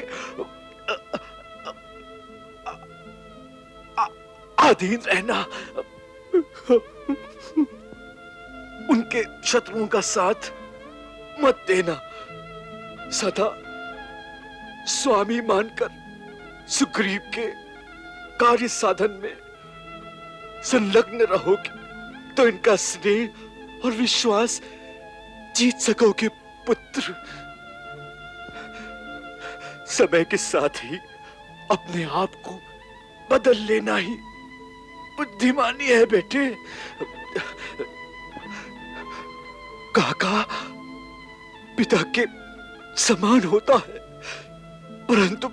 अधीन रहना, उनके शत्रुओं का साथ मत देना, सदा स्वामी मानकर सुग्रीव के कार्य साधन में संलग्न रहोगे तो इनका स्नेह और विश्वास जीत सकोगे पुत्र। समय के साथ ही अपने आप को बदल लेना ही बुद्धिमानी है बेटे। काका पिता के समान होता है परंतु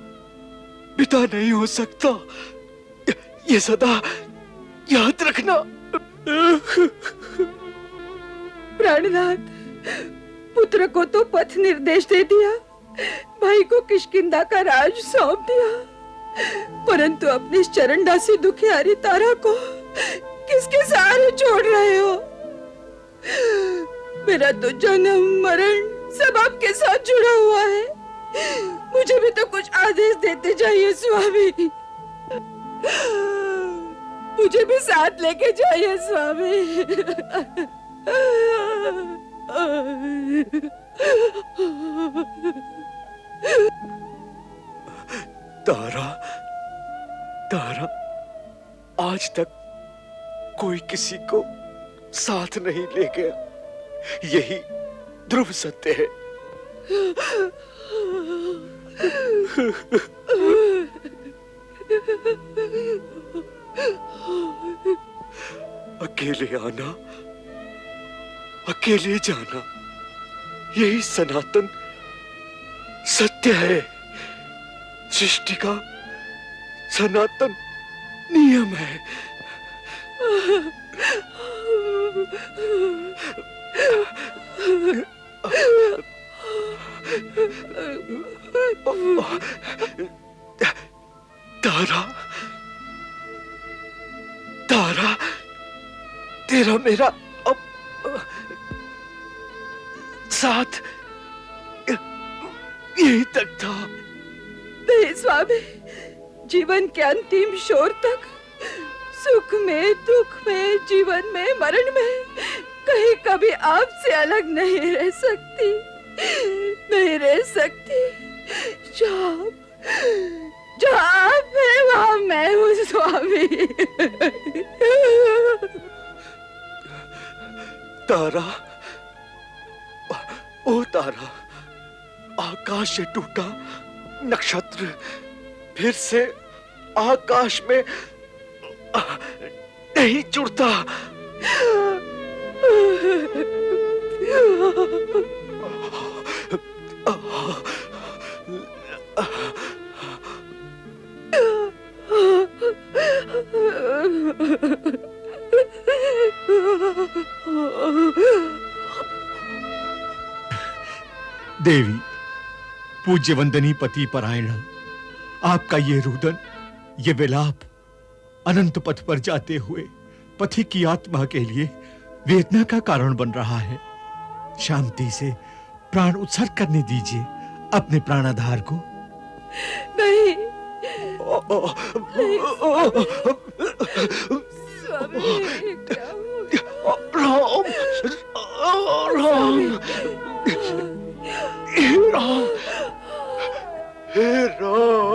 पिता नहीं हो सकता, ये सदा याद रखना। प्राणनाथ, पुत्र को तो पथ निर्देश दे दिया, भाई को किष्किंधा का राज सौंप दिया, परंतु अपनी चरणदासी दुखियारी तारा को किसके सहारे छोड़ रहे हो? मेरा तो जन्म मरण सब आपके साथ जुड़ा हुआ है, मुझे भी तो कुछ आदेश देते जाइए स्वामी। मुझे भी साथ लेके जाइए स्वामी। तारा, तारा, आज तक कोई किसी को साथ नहीं ले गया, यही ध्रुव सत्य है। अकेले आना, अकेले जाना, यही सनातन सत्य है, सृष्टि का सनातन नियम है। तारा, तारा, तेरा मेरा अब साथ यही तक था। नहीं स्वामी, जीवन के अंतिम छोर तक, सुख में, दुख में, जीवन में, मरण में, कहीं कभी आपसे अलग नहीं रह सकती, नहीं रह सकती। जहाँ आप हैं वहाँ मैं हूँ स्वामी। तारा, ओ तारा, आकाश से टूटा नक्षत्र फिर से आकाश में नहीं जुड़ता। देवी, पूज्य वंदनी पति परायण, आपका ये रुदन, ये विलाप अनंत पथ पर जाते हुए पति की आत्मा के लिए वेदना का कारण बन रहा है। शांति से प्राण उत्सर्ग करने दीजिए अपने प्राणाधार को। नहीं, स्वामी, क्या राम, राम, राम, हे राम।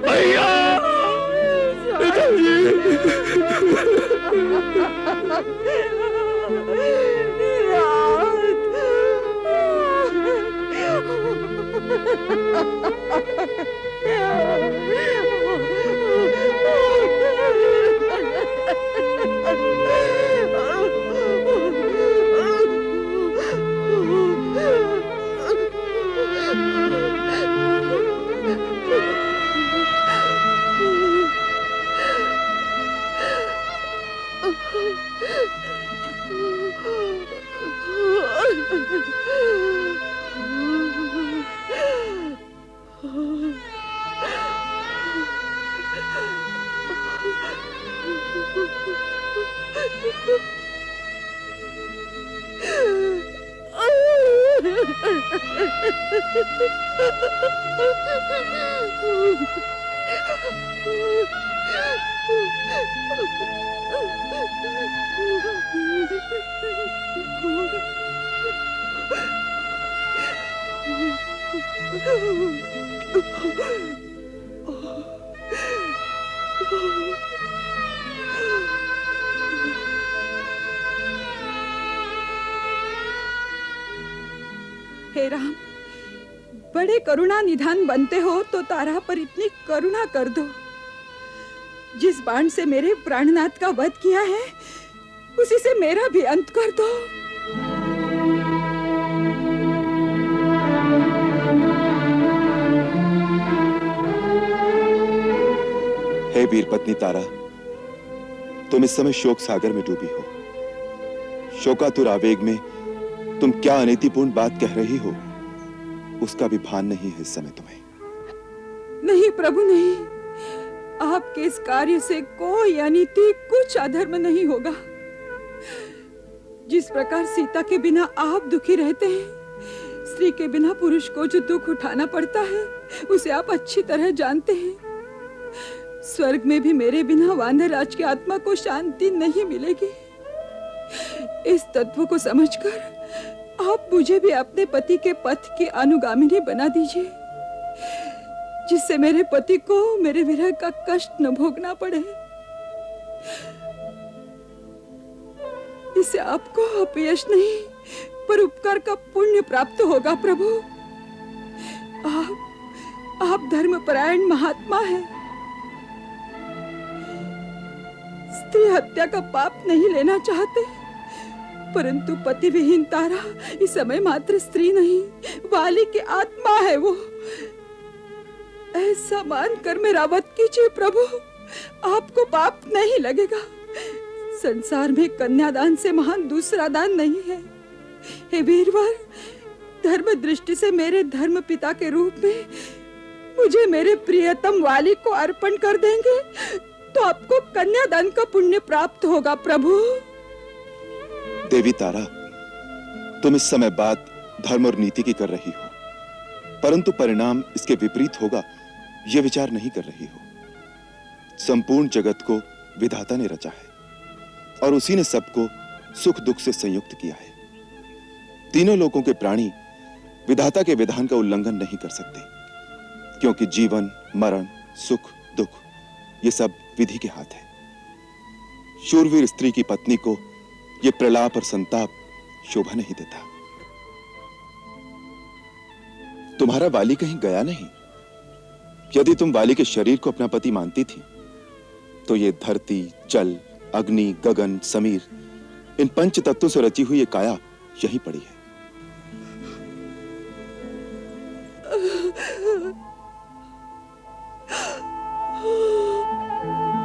भैया, हे राम, बड़े करुणा निधान बनते हो तो तारा पर इतनी करुणा कर दो। जिस बाण से मेरे प्राणनाथ का वध किया है, उसी से मेरा भी अंत कर दो। हे वीर पत्नी तारा, तुम इस समय शोक सागर में डूबी हो। शोकातुर आवेग में तुम क्या अनीतिपूर्ण बात कह रही हो, उसका भी भान नहीं है इस समय तुम्हें। नहीं प्रभु, नहीं, आपके इस कार्य से कोई अनीति, कुछ अधर्म नहीं होगा। जिस प्रकार सीता के बिना आप दुखी रहते हैं, स्त्री के बिना पुरुष को जो दुख उठाना पड़ता है, उसे आप अच्छी तरह जानते हैं। स्वर्ग में भी मेरे बिना वानरराज की आत्मा को शांति नहीं मिलेगी। इस तत्व को समझकर आप मुझे भी अपने पति के पथ की अनुगामिनी बना दीजिए, जिससे मेरे पति को मेरे विरह का कष्ट न भोगना पड़े। इससे आपको अपयश नहीं, पर उपकार का पुण्य प्राप्त होगा। प्रभु, आप धर्मपरायण महात्मा हैं। स्त्री हत्या का पाप नहीं लेना चाहते, परंतु पति विहीन तारा इस समय मात्र स्त्री नहीं, वाली की आत्मा है वो। ऐसा मानकर मेरा वध कीजिए प्रभु, आपको पाप नहीं लगेगा। संसार में कन्यादान से महान दूसरा दान नहीं है। हे वीरवर, धर्म दृष्टि से मेरे धर्म पिता के रूप में मुझे मेरे प्रियतम वाली को अर्पण कर देंगे तो आपको कन्यादान का पुण्य प्राप्त होगा प्रभु। देवी तारा, तुम इस समय बात धर्म और नीति की कर रही हो, परंतु परिणाम इसके विपरीत होगा यह विचार नहीं कर रही हो। संपूर्ण जगत को विधाता ने रचा है और उसी ने सबको सुख दुख से संयुक्त किया है। तीनों लोकों के प्राणी विधाता के विधान का उल्लंघन नहीं कर सकते, क्योंकि जीवन, मरण, सुख, दुख ये सब विधि के हाथ है। शूरवीर स्त्री की पत्नी को ये प्रलाप और संताप शोभा नहीं देता। तुम्हारा वाली कहीं गया नहीं। यदि तुम वाली के शरीर को अपना पति मानती थी तो ये धरती, जल, अग्नि, गगन, समीर, इन पंच तत्वों से रची हुई ये काया यहीं पड़ी है।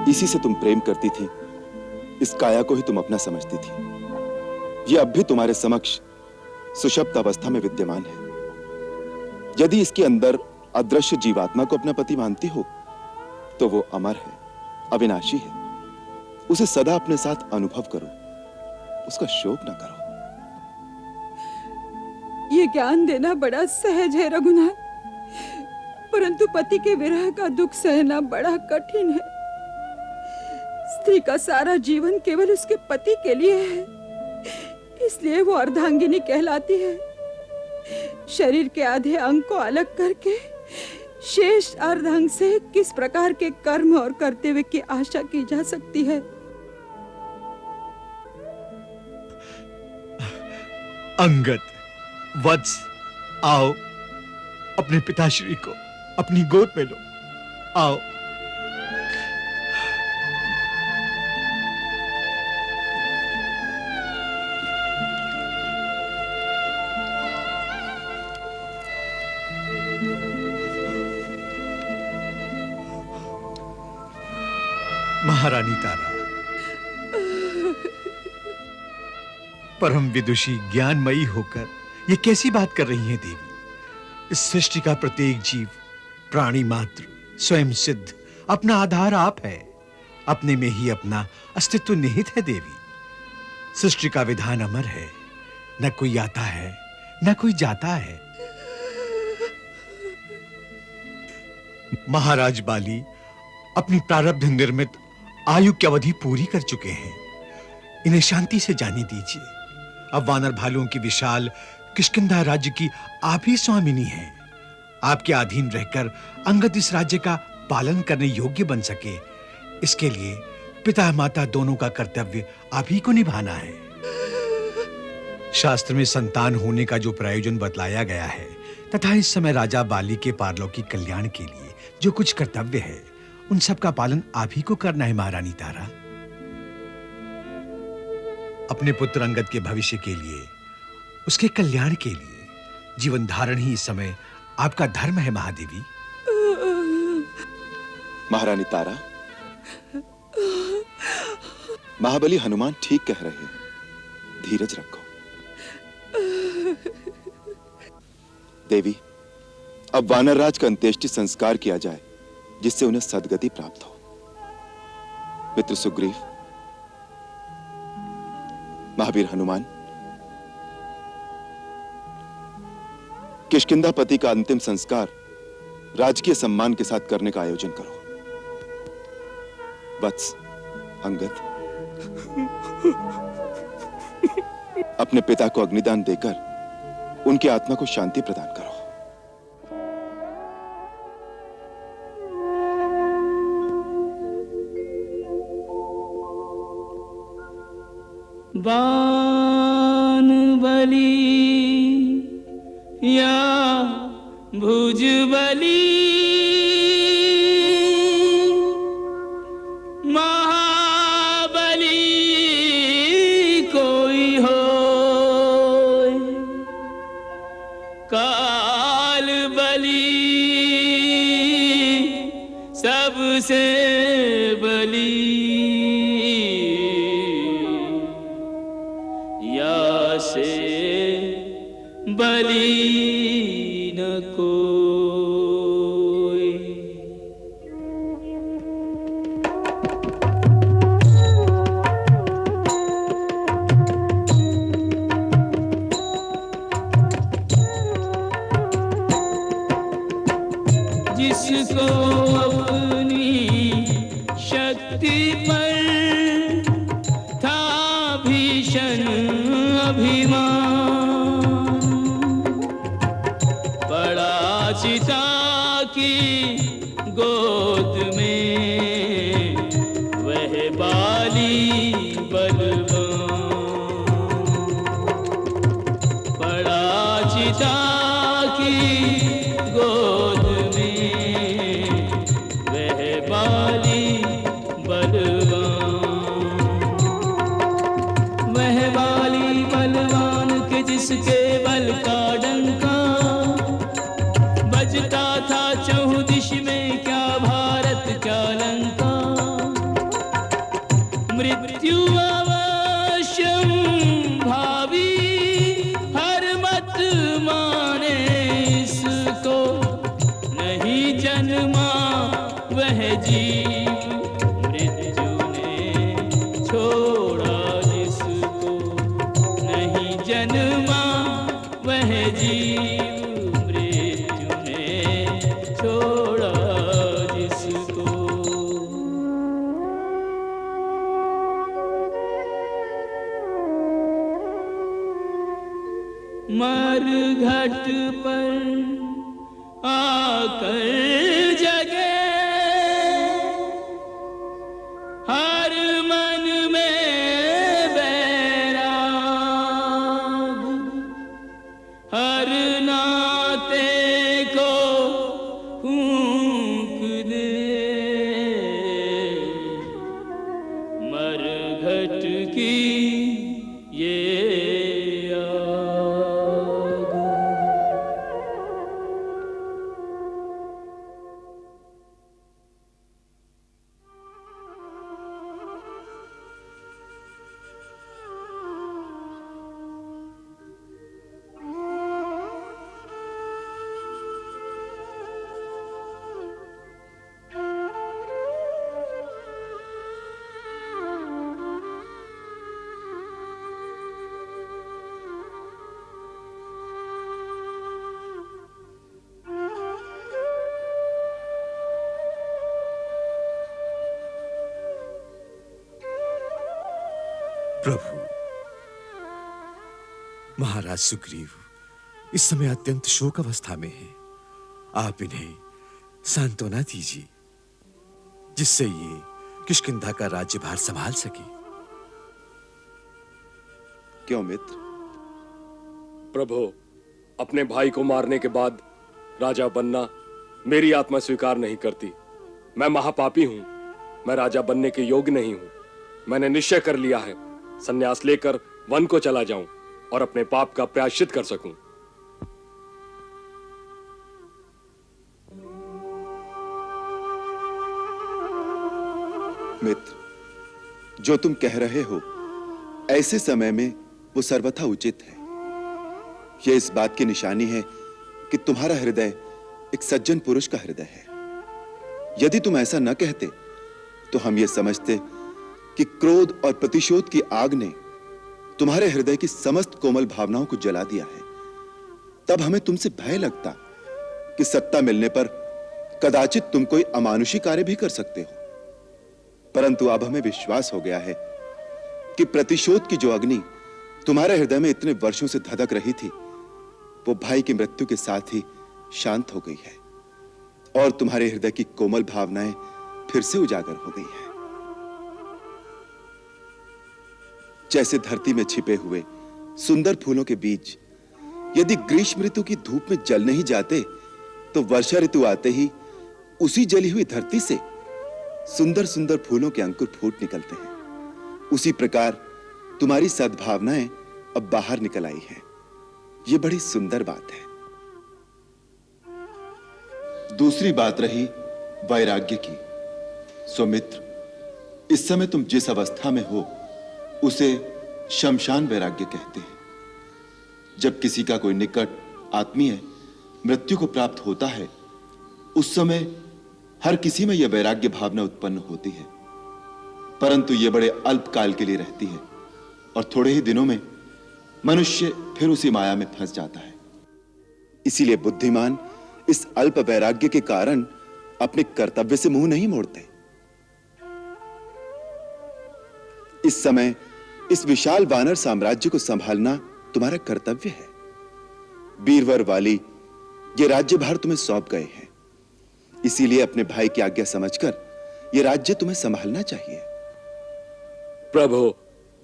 इसी से तुम प्रेम करती थी, इस काया को ही तुम अपना समझती थी। यह अब भी तुम्हारे समक्ष सुषुप्त अवस्था में विद्यमान है। यदि इसके अंदर अदृश्य जीवात्मा को अपना पति मानती हो तो वो अमर है, अविनाशी है। उसे सदा अपने साथ अनुभव करो, उसका शोक न करो। ये ज्ञान देना बड़ा सहज है रघुनाथ, परंतु पति के विरह का दुख सहना बड़ा कठिन है। स्त्री का सारा जीवन केवल उसके पति के लिए है, इसलिए वो अर्धांगिनी कहलाती है। शरीर के आधे अंग को अलग करके शेष अर्धांग से किस प्रकार के कर्म और कर्तव्य की आशा की जा सकती है? अंगद, वत्स, आओ, अपने पिताश्री को अपनी गोद में लो। आओ। महारानी तारा, परम विदुषी ज्ञानमयी होकर ये कैसी बात कर रही हैं देवी? इस सृष्टि का प्रत्येक जीव, प्राणी मात्र, स्वयं सिद्ध, अपना आधार आप है। अपने में ही अपना अस्तित्व निहित है देवी। सृष्टि का विधान अमर है, न कोई आता है न कोई जाता है। महाराज बाली अपनी प्रारब्ध निर्मित आयु की अवधि पूरी कर चुके हैं। इन्हें शांति से जाने दीजिए। अब वानर भालुओं की विशाल किष्किंधा राज्य की आप ही स्वामिनी हैं। आपके अधीन रहकर अंगद इस राज्य का पालन करने योग्य बन सके, इसके लिए पिता माता दोनों का कर्तव्य आप ही को निभाना है। शास्त्र में संतान होने का जो प्रयोजन बतलाया गया है तथा इस समय राजा बाली के पारलौकिक कल्याण के लिए जो कुछ कर्तव्य है, उन सब का पालन आप ही को करना है महारानी तारा। अपने पुत्र अंगद के भविष्य के लिए, उसके कल्याण के लिए जीवन धारण ही इस समय आपका धर्म है महादेवी। महारानी तारा, महाबली हनुमान ठीक कह रहे हैं, धीरज रखो। देवी, अब वानरराज का अंत्येष्टि संस्कार किया जाए जिससे उन्हें सद्गति प्राप्त हो। मित्र सुग्रीव, महावीर हनुमान, किष्किंधापति का अंतिम संस्कार राजकीय सम्मान के साथ करने का आयोजन करो। वत्स, अंगद, अपने पिता को अग्निदान देकर उनकी आत्मा को शांति प्रदान करो। बाण बली या भुज बली, महाबली कोई हो काल बली सबसे बली या से बली न कोई। जिसको अपनी शक्ति पर था भीषण अभिमान, पड़ा चिता की गोद में वह बाली बलवान, पड़ा चिता की गोद जिसके बल का डंका बजता था चहुदिश में, क्या भारत क्या लंका। मृत्यु अवश्यम भावी हर मत माने इसको, नहीं जन्मा वह जीव मृत्यु ने छोड़ा जिसको, नहीं जन्मा वह जीव मृत्यु ने छोड़ा जिसको। मर घट पर आकर जगे हर मन में बैराग, हर नाते को फूंक दे मरघट की ये आग। प्रभु, महाराज सुग्रीव इस समय अत्यंत शोक अवस्था में हैं। आप इन्हें सांत्वना दीजिए, जिससे ये किष्किंधा का राज्यभार संभाल सके। क्यों मित्र? प्रभु, अपने भाई को मारने के बाद राजा बनना मेरी आत्मा स्वीकार नहीं करती। मैं महापापी हूं, मैं राजा बनने के योग्य नहीं हूं। मैंने निश्चय कर लिया है, संन्यास लेकर वन को चला जाऊं और अपने पाप का प्रायश्चित कर सकूं। मित्र, जो तुम कह रहे हो ऐसे समय में वो सर्वथा उचित है। यह इस बात की निशानी है कि तुम्हारा हृदय एक सज्जन पुरुष का हृदय है। यदि तुम ऐसा न कहते तो हम ये समझते कि क्रोध और प्रतिशोध की आग ने तुम्हारे हृदय की समस्त कोमल भावनाओं को जला दिया है। तब हमें तुमसे भय लगता कि सत्ता मिलने पर कदाचित तुम कोई अमानुषी कार्य भी कर सकते हो। परंतु अब हमें विश्वास हो गया है कि प्रतिशोध की जो अग्नि तुम्हारे हृदय में इतने वर्षों से धधक रही थी, वो भाई की मृत्यु के साथ ही शांत हो गई है और तुम्हारे हृदय की कोमल भावनाएं फिर से उजागर हो गई हैं। जैसे धरती में छिपे हुए सुंदर फूलों के बीज यदि ग्रीष्म ऋतु की धूप में जल नहीं जाते, तो वर्षा ऋतु आते ही उसी जली हुई धरती से सुंदर सुंदर फूलों के अंकुर फूट निकलते हैं। उसी प्रकार तुम्हारी सद्भावनाएं अब बाहर निकल आई हैं। यह बड़ी सुंदर बात है। दूसरी बात रही वैराग्य की। सुमित्र, इस समय तुम जिस अवस्था में हो उसे शमशान वैराग्य कहते हैं। जब किसी का कोई निकट आत्मीय मृत्यु को प्राप्त होता है, उस समय हर किसी में यह वैराग्य भावना उत्पन्न होती है, परंतु यह बड़े अल्पकाल के लिए रहती है और थोड़े ही दिनों में मनुष्य फिर उसी माया में फंस जाता है। इसीलिए बुद्धिमान इस अल्प वैराग्य के कारण अपने कर्तव्य से मुंह नहीं मोड़ते। इस समय इस विशाल वानर साम्राज्य को संभालना तुम्हारा कर्तव्य है। बीरवर वाली ये राज्यभार तुम्हें सौंप गए हैं, इसीलिए अपने भाई की आज्ञा समझकर यह राज्य तुम्हें संभालना चाहिए। प्रभु,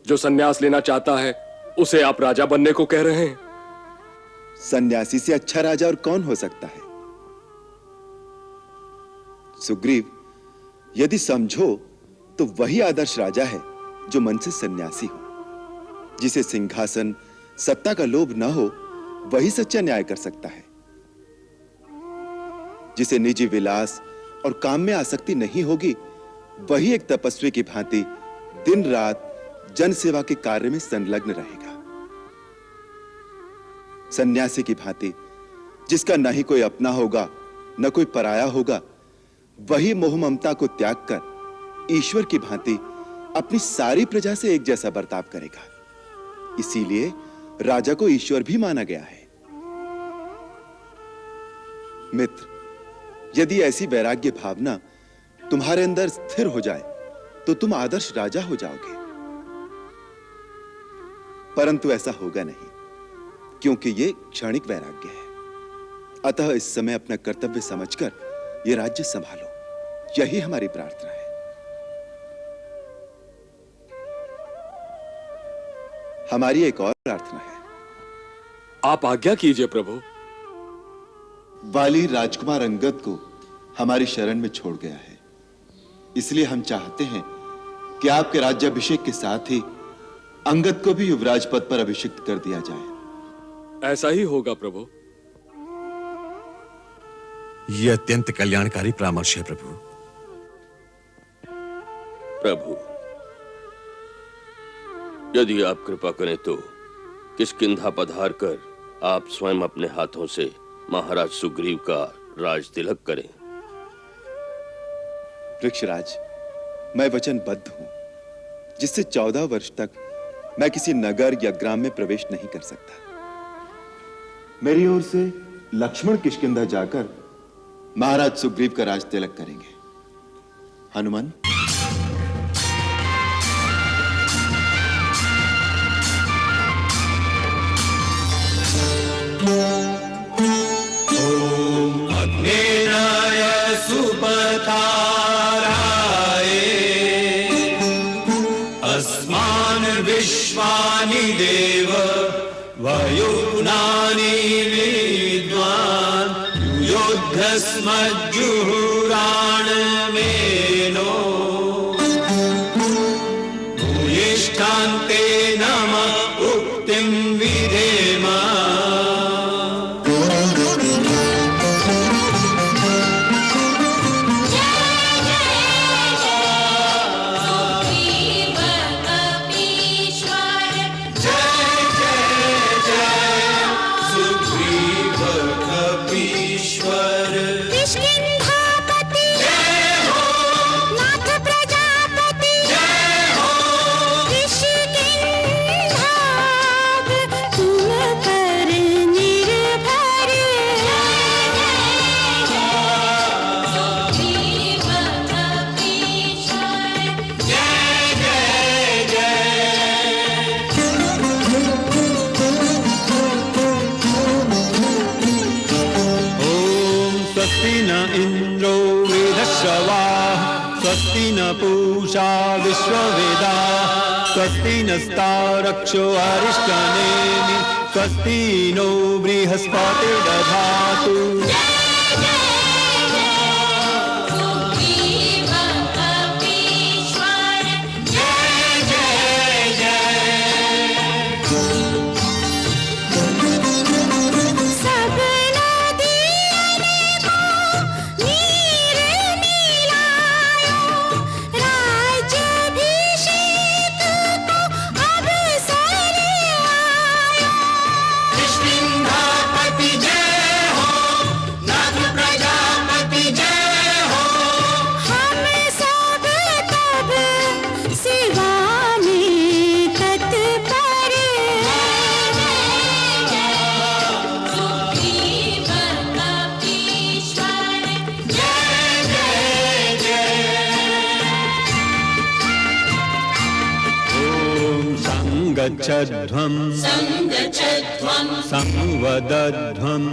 जो सन्यास लेना चाहता है उसे आप राजा बनने को कह रहे हैं? सन्यासी से अच्छा राजा और कौन हो सकता है? सुग्रीव, यदि समझो तो वही आदर्श राजा है जो मन से सन्यासी हो। जिसे सिंहासन सत्ता का लोभ न हो वही सच्चा न्याय कर सकता है। जिसे निजी विलास और काम में आसक्ति नहीं होगी वही एक तपस्वी की भांति दिन रात जनसेवा के कार्य में संलग्न रहेगा। सन्यासी की भांति जिसका न ही कोई अपना होगा न कोई पराया होगा, वही मोह ममता को त्याग कर ईश्वर की भांति अपनी सारी प्रजा से एक जैसा बर्ताव करेगा। इसीलिए राजा को ईश्वर भी माना गया है। मित्र, यदि ऐसी वैराग्य भावना तुम्हारे अंदर स्थिर हो जाए तो तुम आदर्श राजा हो जाओगे, परंतु ऐसा होगा नहीं, क्योंकि यह क्षणिक वैराग्य है। अतः इस समय अपना कर्तव्य समझकर यह राज्य संभालो, यही हमारी प्रार्थना है। हमारी एक और प्रार्थना है। आप आज्ञा कीजिए प्रभु। वाली राजकुमार अंगद को हमारी शरण में छोड़ गया है, इसलिए हम चाहते हैं कि आपके राज्याभिषेक के साथ ही अंगद को भी युवराज पद पर अभिषिक्त कर दिया जाए। ऐसा ही होगा प्रभु। यह अत्यंत कल्याणकारी परामर्श है प्रभु। प्रभु, यदि आप कृपा करें तो किष्किंधा पधार कर आप स्वयं अपने हाथों से महाराज सुग्रीव का राज तिलक करें। वृक्षराज, मैं वचनबद्ध हूं, जिससे 14 वर्ष तक मैं किसी नगर या ग्राम में प्रवेश नहीं कर सकता। मेरी ओर से लक्ष्मण किष्किंधा जाकर महाराज सुग्रीव का राज तिलक करेंगे। हनुमान, अस्मान् विश्वानि देव वयुनानि विद्वान् युद्धस्मज्जुहुराणमेनो भूयिष्ठान्ते नम उक्तिं विधेम। इंद्रो वेदश्रवाः स्वस्ति न पूषा विश्ववेदाः स्वस्ति नस्तारक्षो अरिष्टनेमि स्वस्ति नो बृहस्पतिर्दधातु। संगच्छध्वं संवदध्वं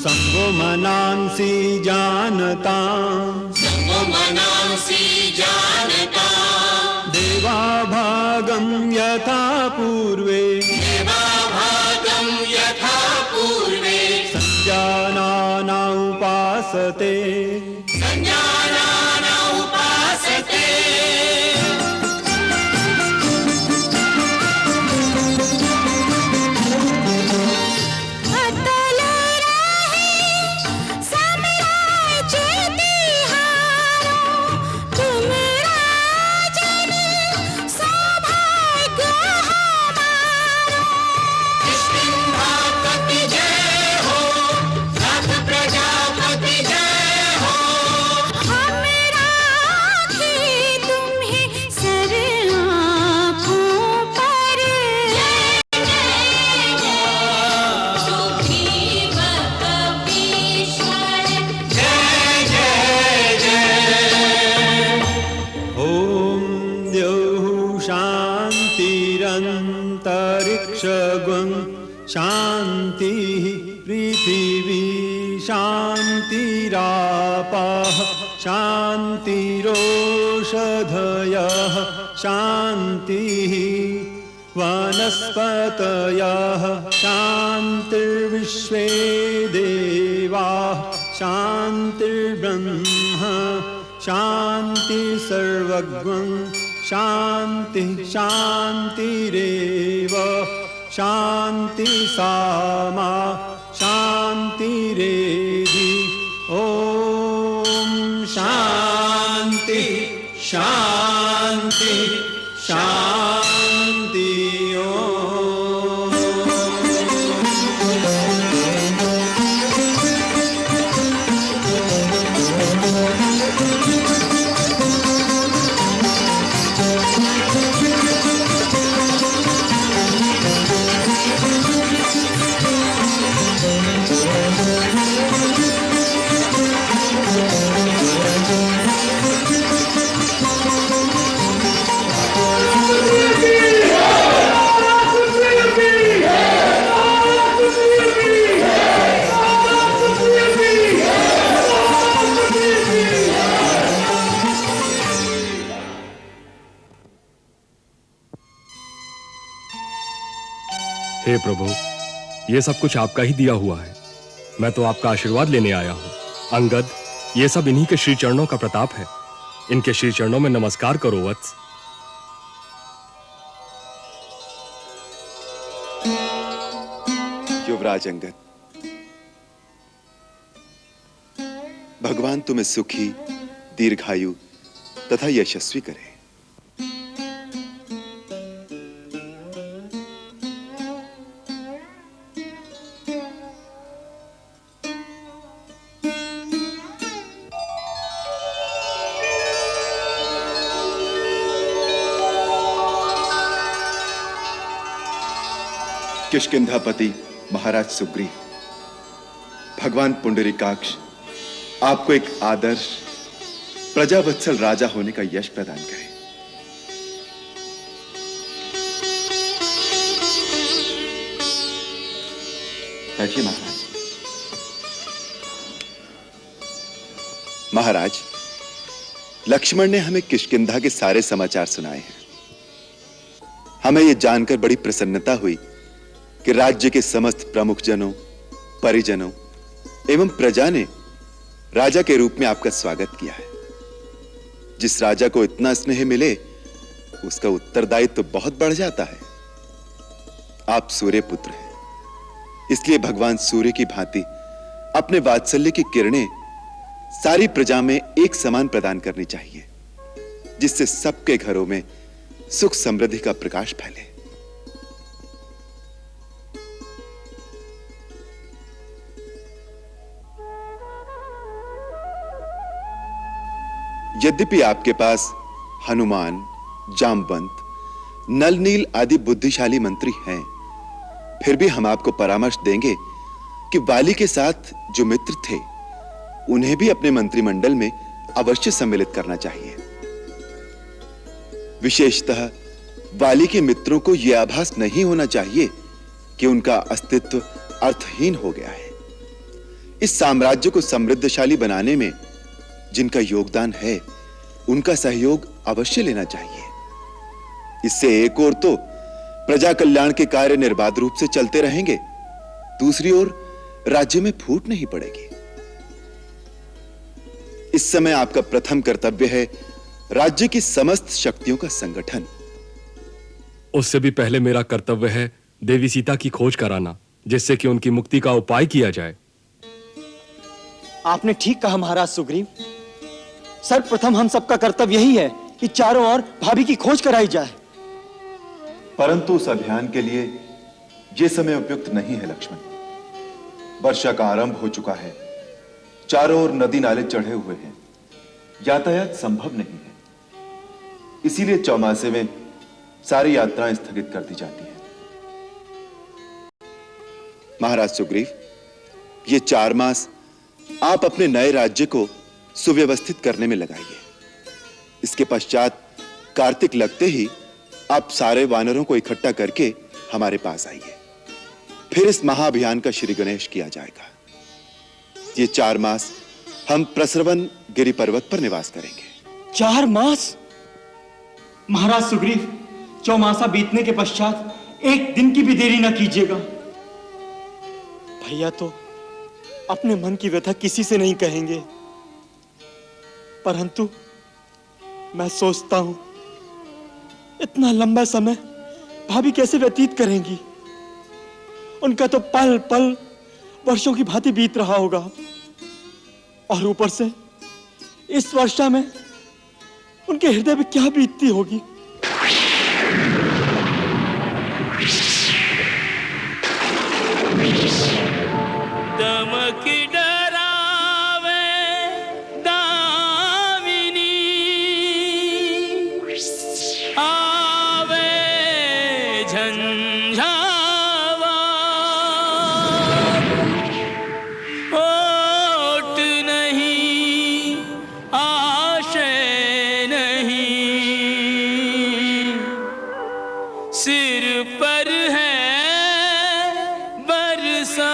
संगो मनांसि जानतां देवाभागं यथा पूर्वे संजानाना उपासते शांति पृथिवी शांतिरापः शांतिरोषधयः शांतिः वनस्पतयः शांतिर्विश्वे देवाः शांतिर्ब्रह्म शांति सर्वज्ञं शांति शांतिरेव शांति सामा शांतिरेधि ओम शांति शांति शांति हे प्रभु, ये सब कुछ आपका ही दिया हुआ है। मैं तो आपका आशीर्वाद लेने आया हूँ। अंगद, ये सब इन्हीं के श्री चरणों का प्रताप है। इनके श्री चरणों में नमस्कार करो वत्स। युवराज अंगद, भगवान तुम्हें सुखी, दीर्घायु तथा यशस्वी करे। किष्किंधापति महाराज सुग्रीव, भगवान पुंडरीकाक्ष आपको एक आदर्श प्रजावत्सल राजा होने का यश प्रदान करे। बैठिए महाराज। महाराज, लक्ष्मण ने हमें किष्किंधा के सारे समाचार सुनाए हैं। हमें यह जानकर बड़ी प्रसन्नता हुई कि राज्य के समस्त प्रमुख जनों, परिजनों एवं प्रजा ने राजा के रूप में आपका स्वागत किया है। जिस राजा को इतना स्नेह मिले, उसका उत्तरदायित्व तो बहुत बढ़ जाता है। आप सूर्य पुत्र हैं, इसलिए भगवान सूर्य की भांति अपने वात्सल्य की किरणें सारी प्रजा में एक समान प्रदान करनी चाहिए, जिससे सबके घरों में सुख समृद्धि का प्रकाश फैले। यद्यपि आपके पास हनुमान, जामवंत, नल नील आदि बुद्धिशाली मंत्री हैं, फिर भी हम आपको परामर्श देंगे कि वाली के साथ जो मित्र थे, उन्हें भी अपने मंत्रिमंडल में अवश्य सम्मिलित करना चाहिए। विशेषतः वाली के मित्रों को यह आभास नहीं होना चाहिए कि उनका अस्तित्व अर्थहीन हो गया है। इस साम्राज्य को समृद्धशाली बनाने में जिनका योगदान है, उनका सहयोग अवश्य लेना चाहिए। इससे एक ओर तो प्रजा कल्याण के कार्य निर्बाध रूप से चलते रहेंगे, दूसरी ओर राज्य में फूट नहीं पड़ेगी। इस समय आपका प्रथम कर्तव्य है राज्य की समस्त शक्तियों का संगठन। उससे भी पहले मेरा कर्तव्य है देवी सीता की खोज कराना, जिससे कि उनकी मुक्ति का उपाय किया जाए। आपने ठीक कहा महाराज सुग्रीव। सर्वप्रथम हम सबका कर्तव्य यही है कि चारों ओर भाभी की खोज कराई जाए। परंतु उस अभियान के लिए यह समय उपयुक्त नहीं है लक्ष्मण। वर्षा का आरंभ हो चुका है, चारों ओर नदी नाले चढ़े हुए हैं, यातायात संभव नहीं है। इसीलिए चौमासे में सारी यात्राएं स्थगित कर दी जाती हैं। महाराज सुग्रीव, ये 4 मास आप अपने नए राज्य को सुव्यवस्थित करने में लगाइए। इसके पश्चात कार्तिक लगते ही आप सारे वानरों को इकट्ठा करके हमारे पास आइए। फिर इस महाअभियान का श्री गणेश किया जाएगा। ये 4 मास हम प्रसरवन गिरि पर्वत पर निवास करेंगे। 4 मास? महाराज सुग्रीव, चौमासा बीतने के पश्चात एक दिन की भी देरी न कीजिएगा। भैया तो अपने मन की व्यथा किसी से नहीं कहेंगे, परंतु मैं सोचता हूं इतना लंबा समय भाभी कैसे व्यतीत करेंगी। उनका तो पल पल वर्षों की भांति बीत रहा होगा, और ऊपर से इस वर्षा में उनके हृदय में क्या बीतती होगी। दमक डरावे दामिनी, आवे झंझावा, ओट नहीं आशय नहीं, सिर पर है बरसा।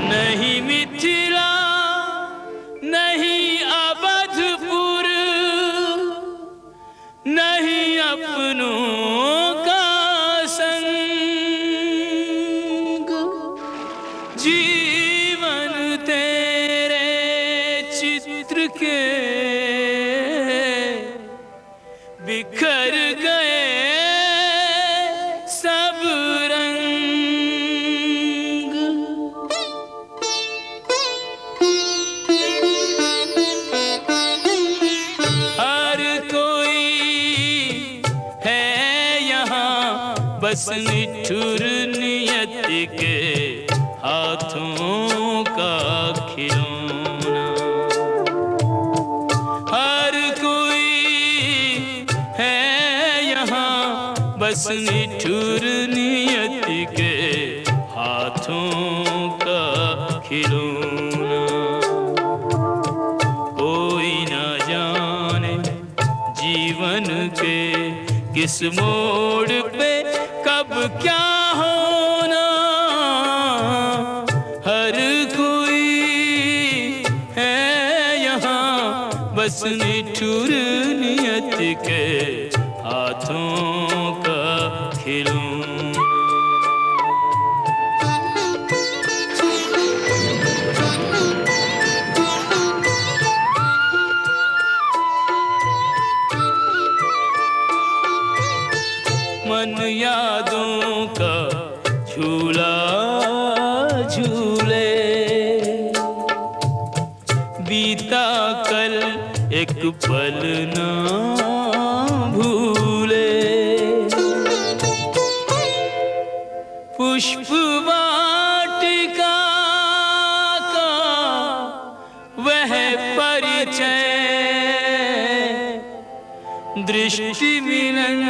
नहीं मिथिला, नहीं अवधपुर, नहीं अपनों का संग, जीवन तेरे चित्र के बिखर गए सब रंग। हर कोई है यहाँ बस निठुर नियत के हाथों का खिलौना। हर कोई है यहाँ बस निठुर नियत के हाथों का खिलौना। कोई ना जाने जीवन के किस मोड़ पे कब क्या होना। हर कोई है यहाँ बस निठुर नियत के हाथों का खिलौना। मन यादों का झूला झूले, बीता कल एक पल ना भूले। पुष्प वाटिका का दृष्टि मिलन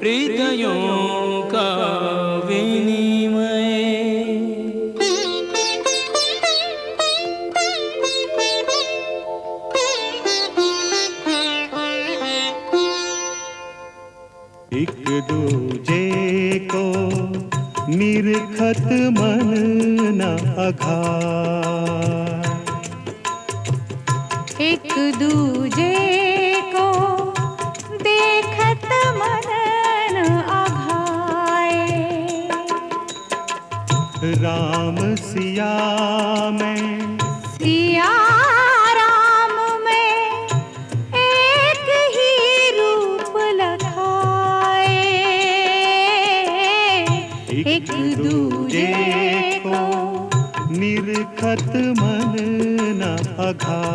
हृदयों का विनिमय। एक दूजे को निरखत मन न अघाय, एक दूजे को देखत मन न अघाय। राम सिया में सिया राम में एक ही रूप लखाए, एक दूजे को निरखत मन न अघाय।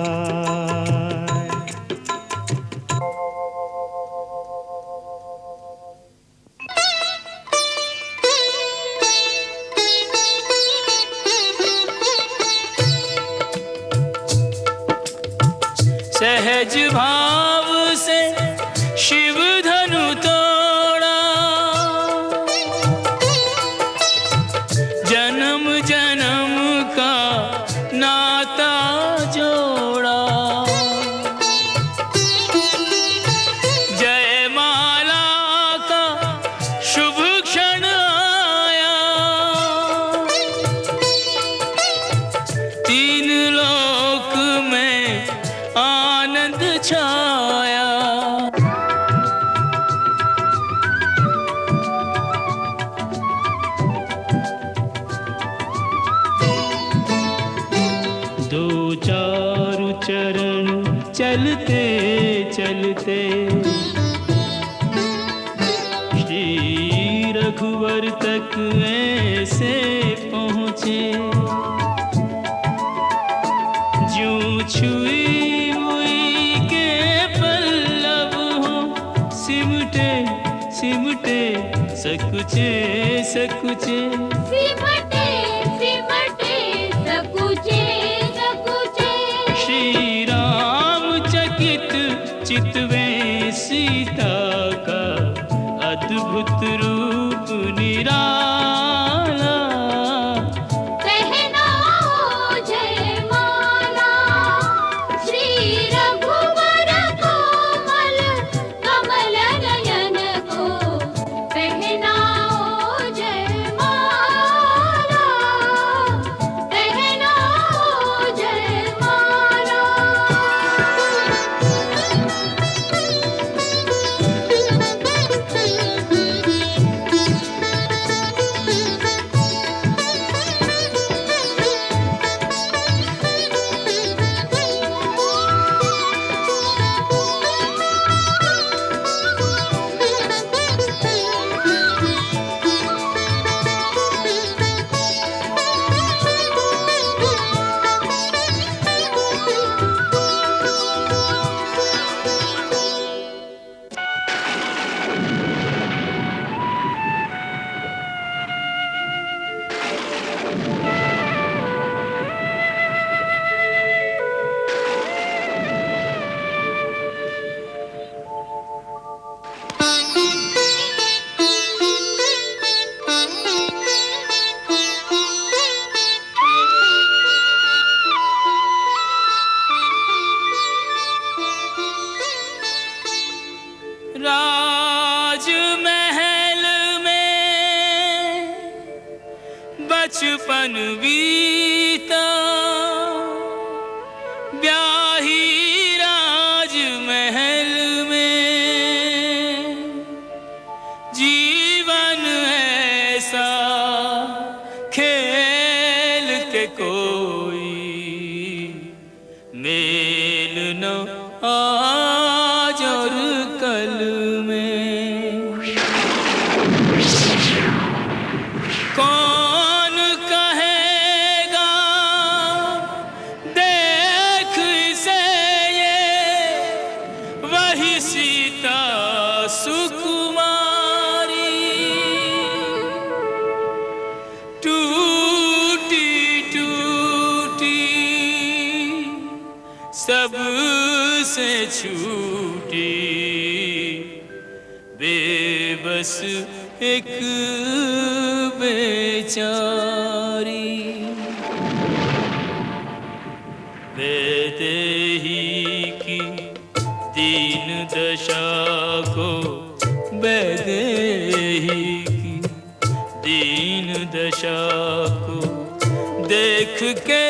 सहज भाव से शिव धनु तोड़ा, जन्म जन्म का नाता जोड़ा। जयमाला का शुभ क्षण आया, तीन लोक में आनंद छाया। दो चार चरण चलते चलते श्री रघुवर तक ऐसे पहुँचे, ज्यों छुई सिमटे सकुचे सकुचे, सिमटे सिमटे सकुचे सकुचे। श्री राम चकित चितवे सीता का अद्भुत रूप निराला। पहना जयमाला श्री रघुवर कोमल कमल नयन को, पहनाओ जयमाला, पहनाओ जयमाला। राजमहल में बचपन बीता, ब्याही राजमहल में जीवन ऐसा खेल के कोई मेल न आज और कल में। कौन कहेगा देख इसे ये, वही सीता सुकुमारी। टूटी टूटी सबसे छूटी बस एक बेचारी। वैदेही की दीन दशा को, वैदेही की दीन दशा को देख के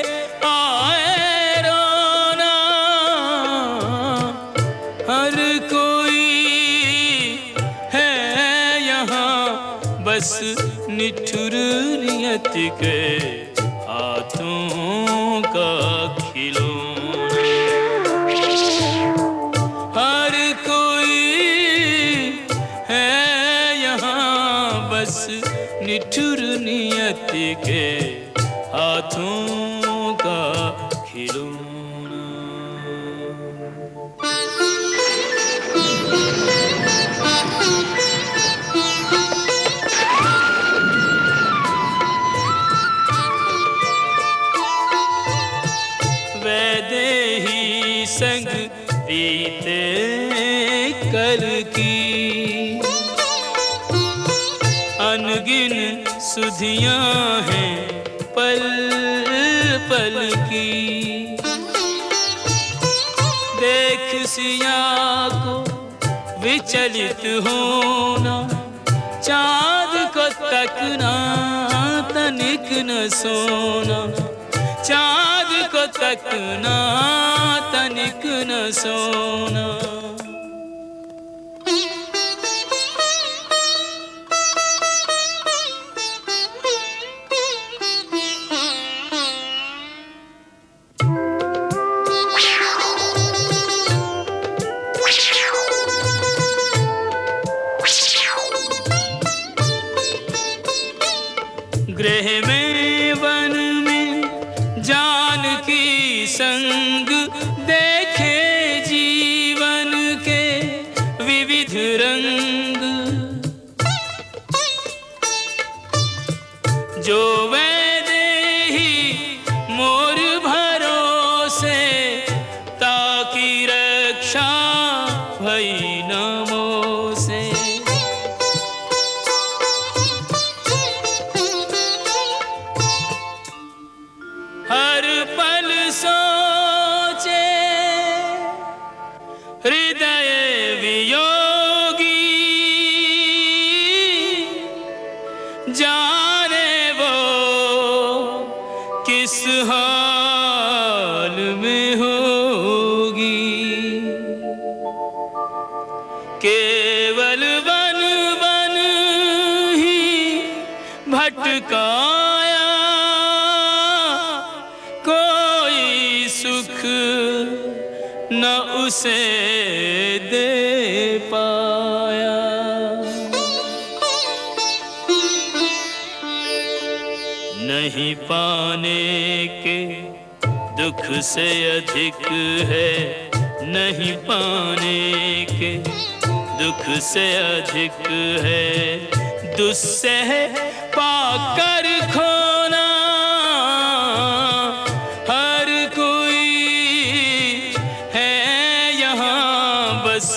आए रोना। हर कोई है यहाँ बस निठुर नियत के हाथों का खिलौना। हर कोई है यहाँ बस निठुर नियत के हाथों का खिलौना। वैदेही संग बीते कल की अनगिन सुधियां हैं पल पल की। देख सिया को विचलित होना, चाँद को तकना तनिक न सोना। चाँद को तकना तनिक न सोना। गृह में वन में जानकी संग देखे जीवन के विविध रंग। जो वैदेही मोर भरोसे ताकि रक्षा भई न मोसे। हर पल सोचे हृदय वियोगी, जाने वो किस हाल में होगी। केवल वन वन ही भटकाया, कोई सुख न उसे दे पाया। नहीं पाने के दुख से अधिक है, नहीं पाने के दुख से अधिक है दुस्सह पाकर खोना। हर कोई है यहाँ बस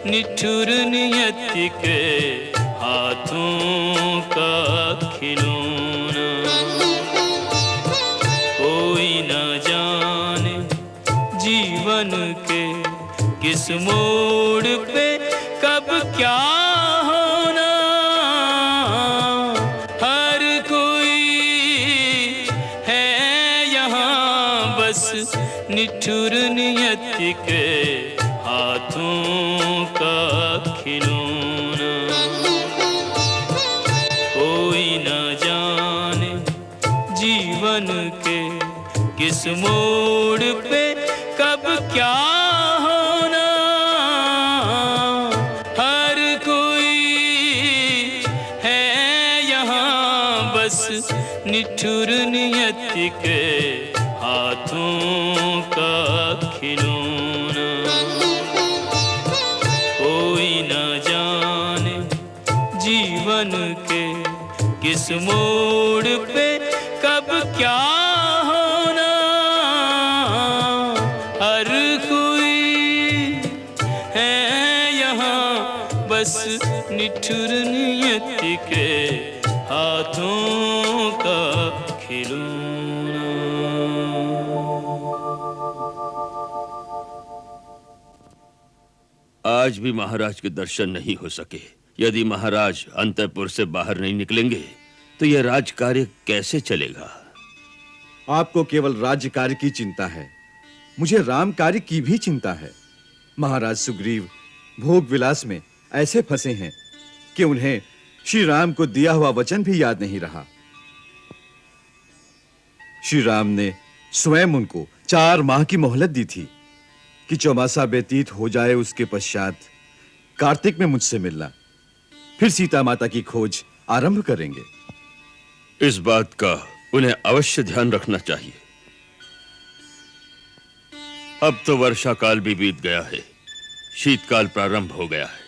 निठुर नियत के हाथों का खिलौना। कोई न जाने जीवन के किस मोड़ पे कब क्या होना। हर कोई है यहाँ बस निठुर नियत के हाथों का खिलौना। कोई न जाने जीवन के किस मोड़ पे कब क्या होना। हर कोई है यहाँ बस निठुर नियत के हाथों का खिलौना। कोई न जाने जीवन के किस मोड़ पे कब क्या होना। हर कोई है यहाँ बस निठुर नियति के हाथों का खिलौना। आज भी महाराज के दर्शन नहीं हो सके। यदि महाराज अंतःपुर से बाहर नहीं निकलेंगे तो यह राजकार्य कैसे चलेगा? आपको केवल राज्य कार्य की चिंता है, मुझे राम कार्य की भी चिंता है। महाराज सुग्रीव भोग विलास में ऐसे फंसे हैं कि उन्हें श्री राम को दिया हुआ वचन भी याद नहीं रहा। श्री राम ने स्वयं उनको 4 माह की मोहलत दी थी कि चौमासा व्यतीत हो जाए, उसके पश्चात कार्तिक में मुझसे मिलना, फिर सीता माता की खोज आरंभ करेंगे। इस बात का उन्हें अवश्य ध्यान रखना चाहिए। अब तो वर्षा काल भी बीत गया है, शीतकाल प्रारंभ हो गया है,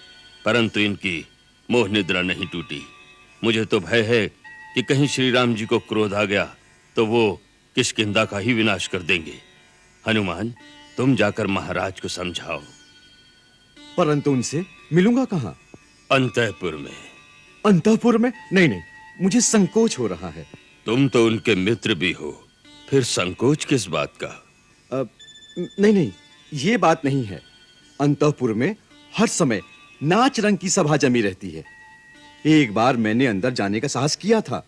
परंतु इनकी मोह निद्रा नहीं टूटी। मुझे तो भय है कि कहीं श्री राम जी को क्रोध आ गया तो वो किष्किंधा का ही विनाश कर देंगे। हनुमान, तुम जाकर महाराज को समझाओ। परंतु उनसे मिलूंगा कहां? अंतःपुर में। अंतःपुर में? नहीं नहीं, मुझे संकोच हो रहा है। तुम तो उनके मित्र भी हो, फिर संकोच किस बात का? नहीं नहीं, ये बात नहीं है। अंतःपुर में हर समय नाच रंग की सभा जमी रहती है। एक बार मैंने अंदर जाने का साहस किया था,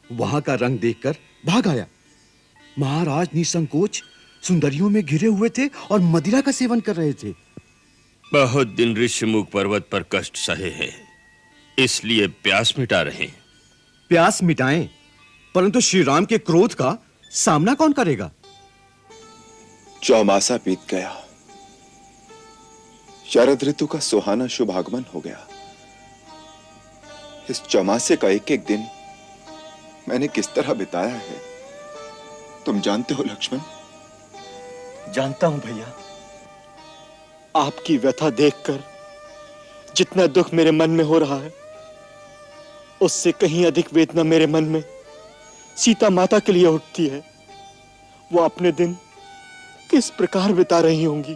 वहां का रंग देखकर भाग आया। महाराज निसंकोच सुंदरियों में घिरे हुए थे और मदिरा का सेवन कर रहे थे। बहुत दिन ऋषिमुख पर्वत पर कष्ट सहे हैं, इसलिए प्यास मिटा रहे हैं। प्यास मिटाएं, परंतु श्री राम के क्रोध का सामना कौन करेगा? चौमासा बीत गया, शरद ऋतु का सुहाना शुभ आगमन हो गया। इस चौमासे का एक एक दिन मैंने किस तरह बिताया है तुम जानते हो लक्ष्मण? जानता हूं भैया। आपकी व्यथा देखकर जितना दुख मेरे मन में हो रहा है, उससे कहीं अधिक वेदना मेरे मन में सीता माता के लिए उठती है। वो अपने दिन किस प्रकार बिता रही होंगी।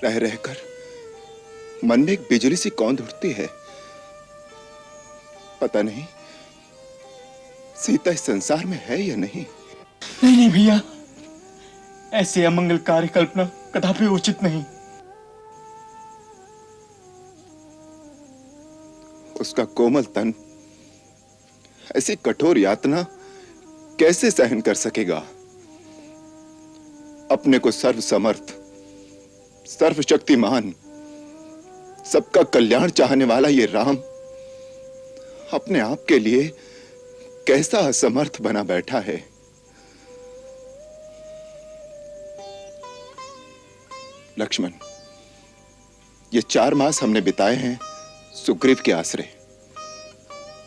रह रहकर मन में एक बिजली सी कौंध उठती है। पता नहीं सीता इस संसार में है या नहीं। नहीं नहीं भैया, ऐसे अमंगलकारी कल्पना कदापि उचित नहीं। उसका कोमल तन ऐसी कठोर यातना कैसे सहन कर सकेगा? अपने को सर्वसमर्थ, सर्वशक्तिमान, सबका कल्याण चाहने वाला ये राम अपने आप के लिए कैसा असमर्थ बना बैठा है। लक्ष्मण, ये 4 मास हमने बिताए हैं सुग्रीव के आश्रय,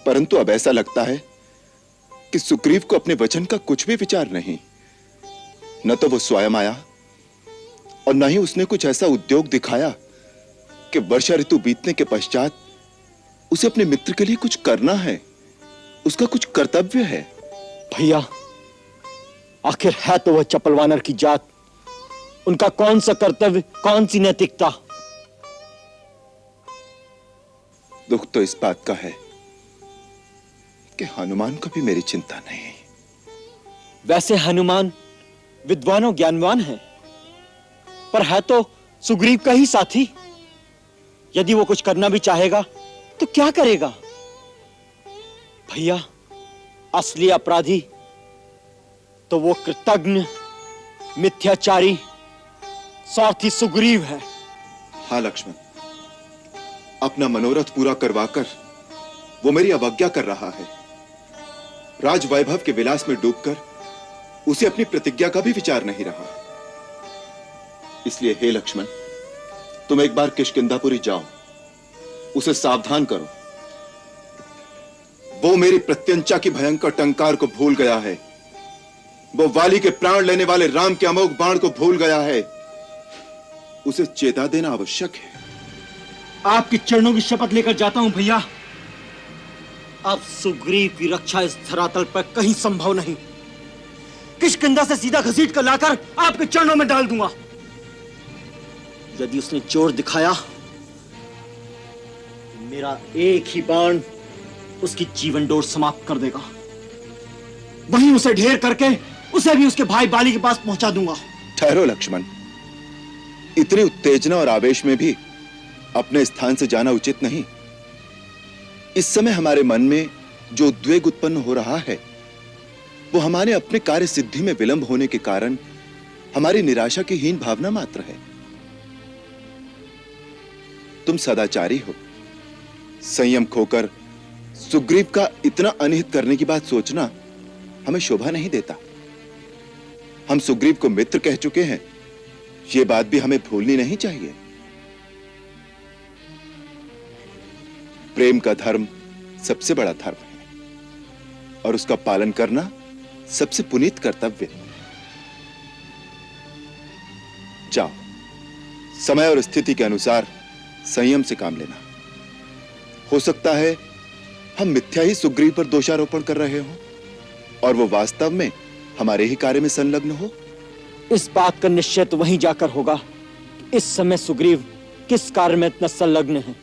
परंतु अब ऐसा लगता है कि सुग्रीव को अपने वचन का कुछ भी विचार नहीं। न तो वो स्वयं आया और न ही उसने कुछ ऐसा उद्योग दिखाया कि वर्षा ऋतु बीतने के पश्चात उसे अपने मित्र के लिए कुछ करना है, उसका कुछ कर्तव्य है। भैया, आखिर है तो वह चपल वानर की जात, उनका कौन सा कर्तव्य, कौन सी नैतिकता? दुख तो इस बात का है कि हनुमान को भी मेरी चिंता नहीं। वैसे हनुमान विद्वान और ज्ञानवान है, पर है तो सुग्रीव का ही साथी। यदि वो कुछ करना भी चाहेगा तो क्या करेगा? भैया, असली अपराधी तो वो कृतज्ञ, मिथ्याचारी, स्वार्थी सुग्रीव है। हाँ लक्ष्मण, अपना मनोरथ पूरा करवाकर वो मेरी अवज्ञा कर रहा है। राज वैभव के विलास में डूबकर उसे अपनी प्रतिज्ञा का भी विचार नहीं रहा। इसलिए हे लक्ष्मण, तुम एक बार किष्किंधापुरी जाओ, उसे सावधान करो। वो मेरी प्रत्यंचा की भयंकर टंकार को भूल गया है। वो वाली के प्राण लेने वाले राम के अमोघ बाण को भूल गया है। उसे चेता देना आवश्यक है। आपके चरणों की शपथ लेकर जाता हूं भैया। अब सुग्रीव की रक्षा इस धरातल पर कहीं संभव नहीं। किष्किंधा से सीधा घसीट कर लाकर आपके चरणों में डाल दूंगा। यदि उसने जोर दिखाया मेरा एक ही बाण उसकी जीवन डोर समाप्त कर देगा। वहीं उसे ढेर करके उसे भी उसके भाई बाली के पास पहुंचा दूंगा। ठहरो लक्ष्मण, इतनी उत्तेजना और आवेश में भी अपने स्थान से जाना उचित नहीं। इस समय हमारे मन में जो उद्वेग उत्पन्न हो रहा है वो हमारे अपने कार्य सिद्धि में विलंब होने के कारण हमारी निराशा की हीन भावना मात्र है। तुम सदाचारी हो, संयम खोकर सुग्रीव का इतना अनिहित करने की बात सोचना हमें शोभा नहीं देता। हम सुग्रीव को मित्र कह चुके हैं, यह बात भी हमें भूलनी नहीं चाहिए। प्रेम का धर्म सबसे बड़ा धर्म है और उसका पालन करना सबसे पुनीत कर्तव्य है। जाओ, समय और स्थिति के अनुसार संयम से काम लेना। हो सकता है हम मिथ्या ही सुग्रीव पर दोषारोपण कर रहे हो और वो वास्तव में हमारे ही कार्य में संलग्न हो। इस बात का निश्चय तो वहीं जाकर होगा कि इस समय सुग्रीव किस कार्य में इतना संलग्न है।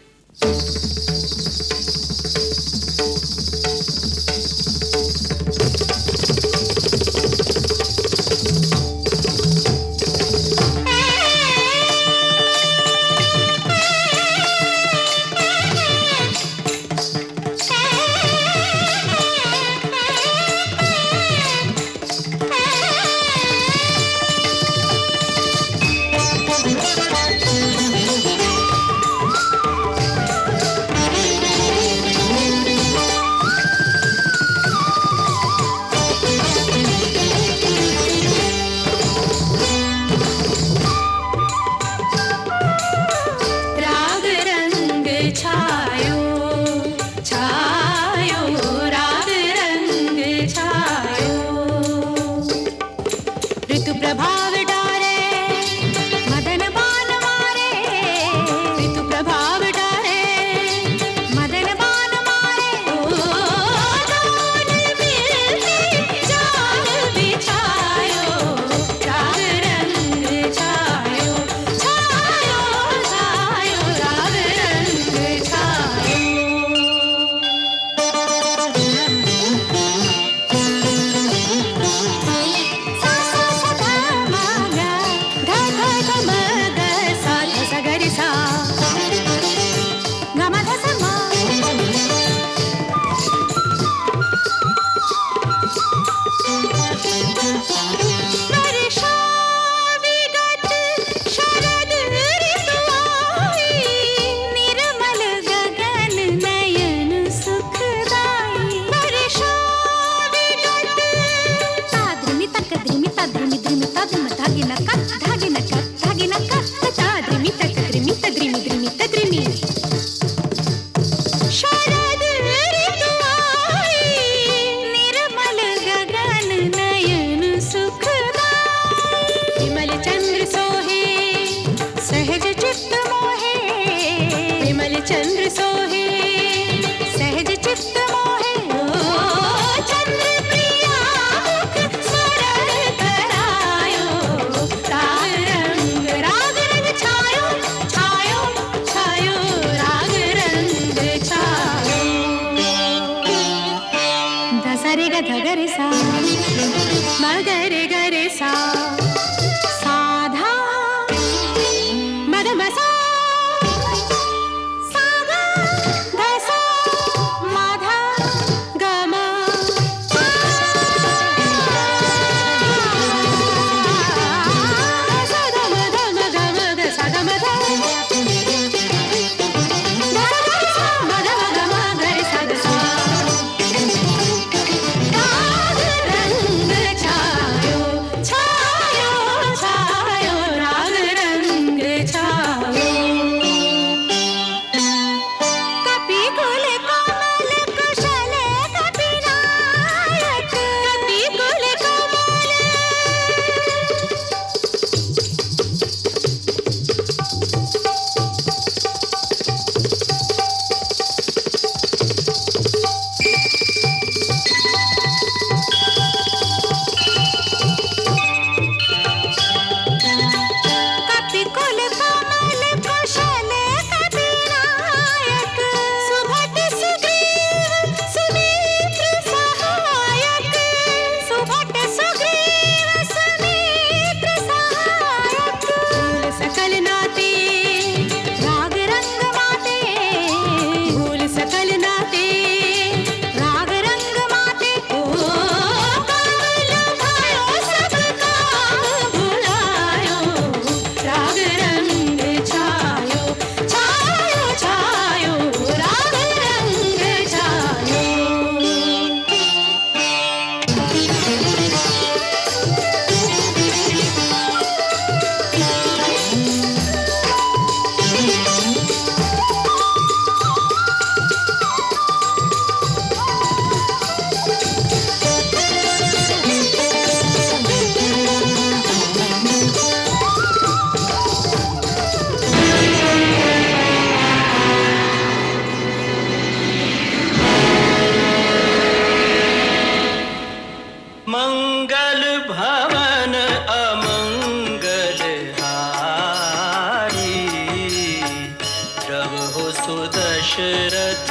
दशरथ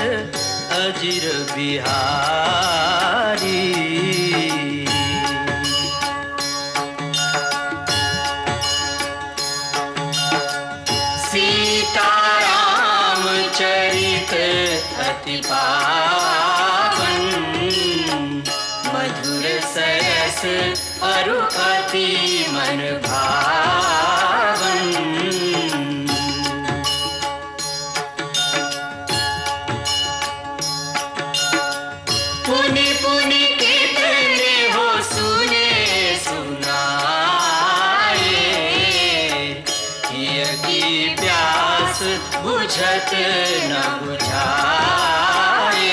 अजिर बिहारी। सीताराम चरित अति पावन, मधुर सरस अरु अति मन भावन। पुनि पुनि कितने हो सुने सुनाए, हिय की प्यास बुझत न बुझाए।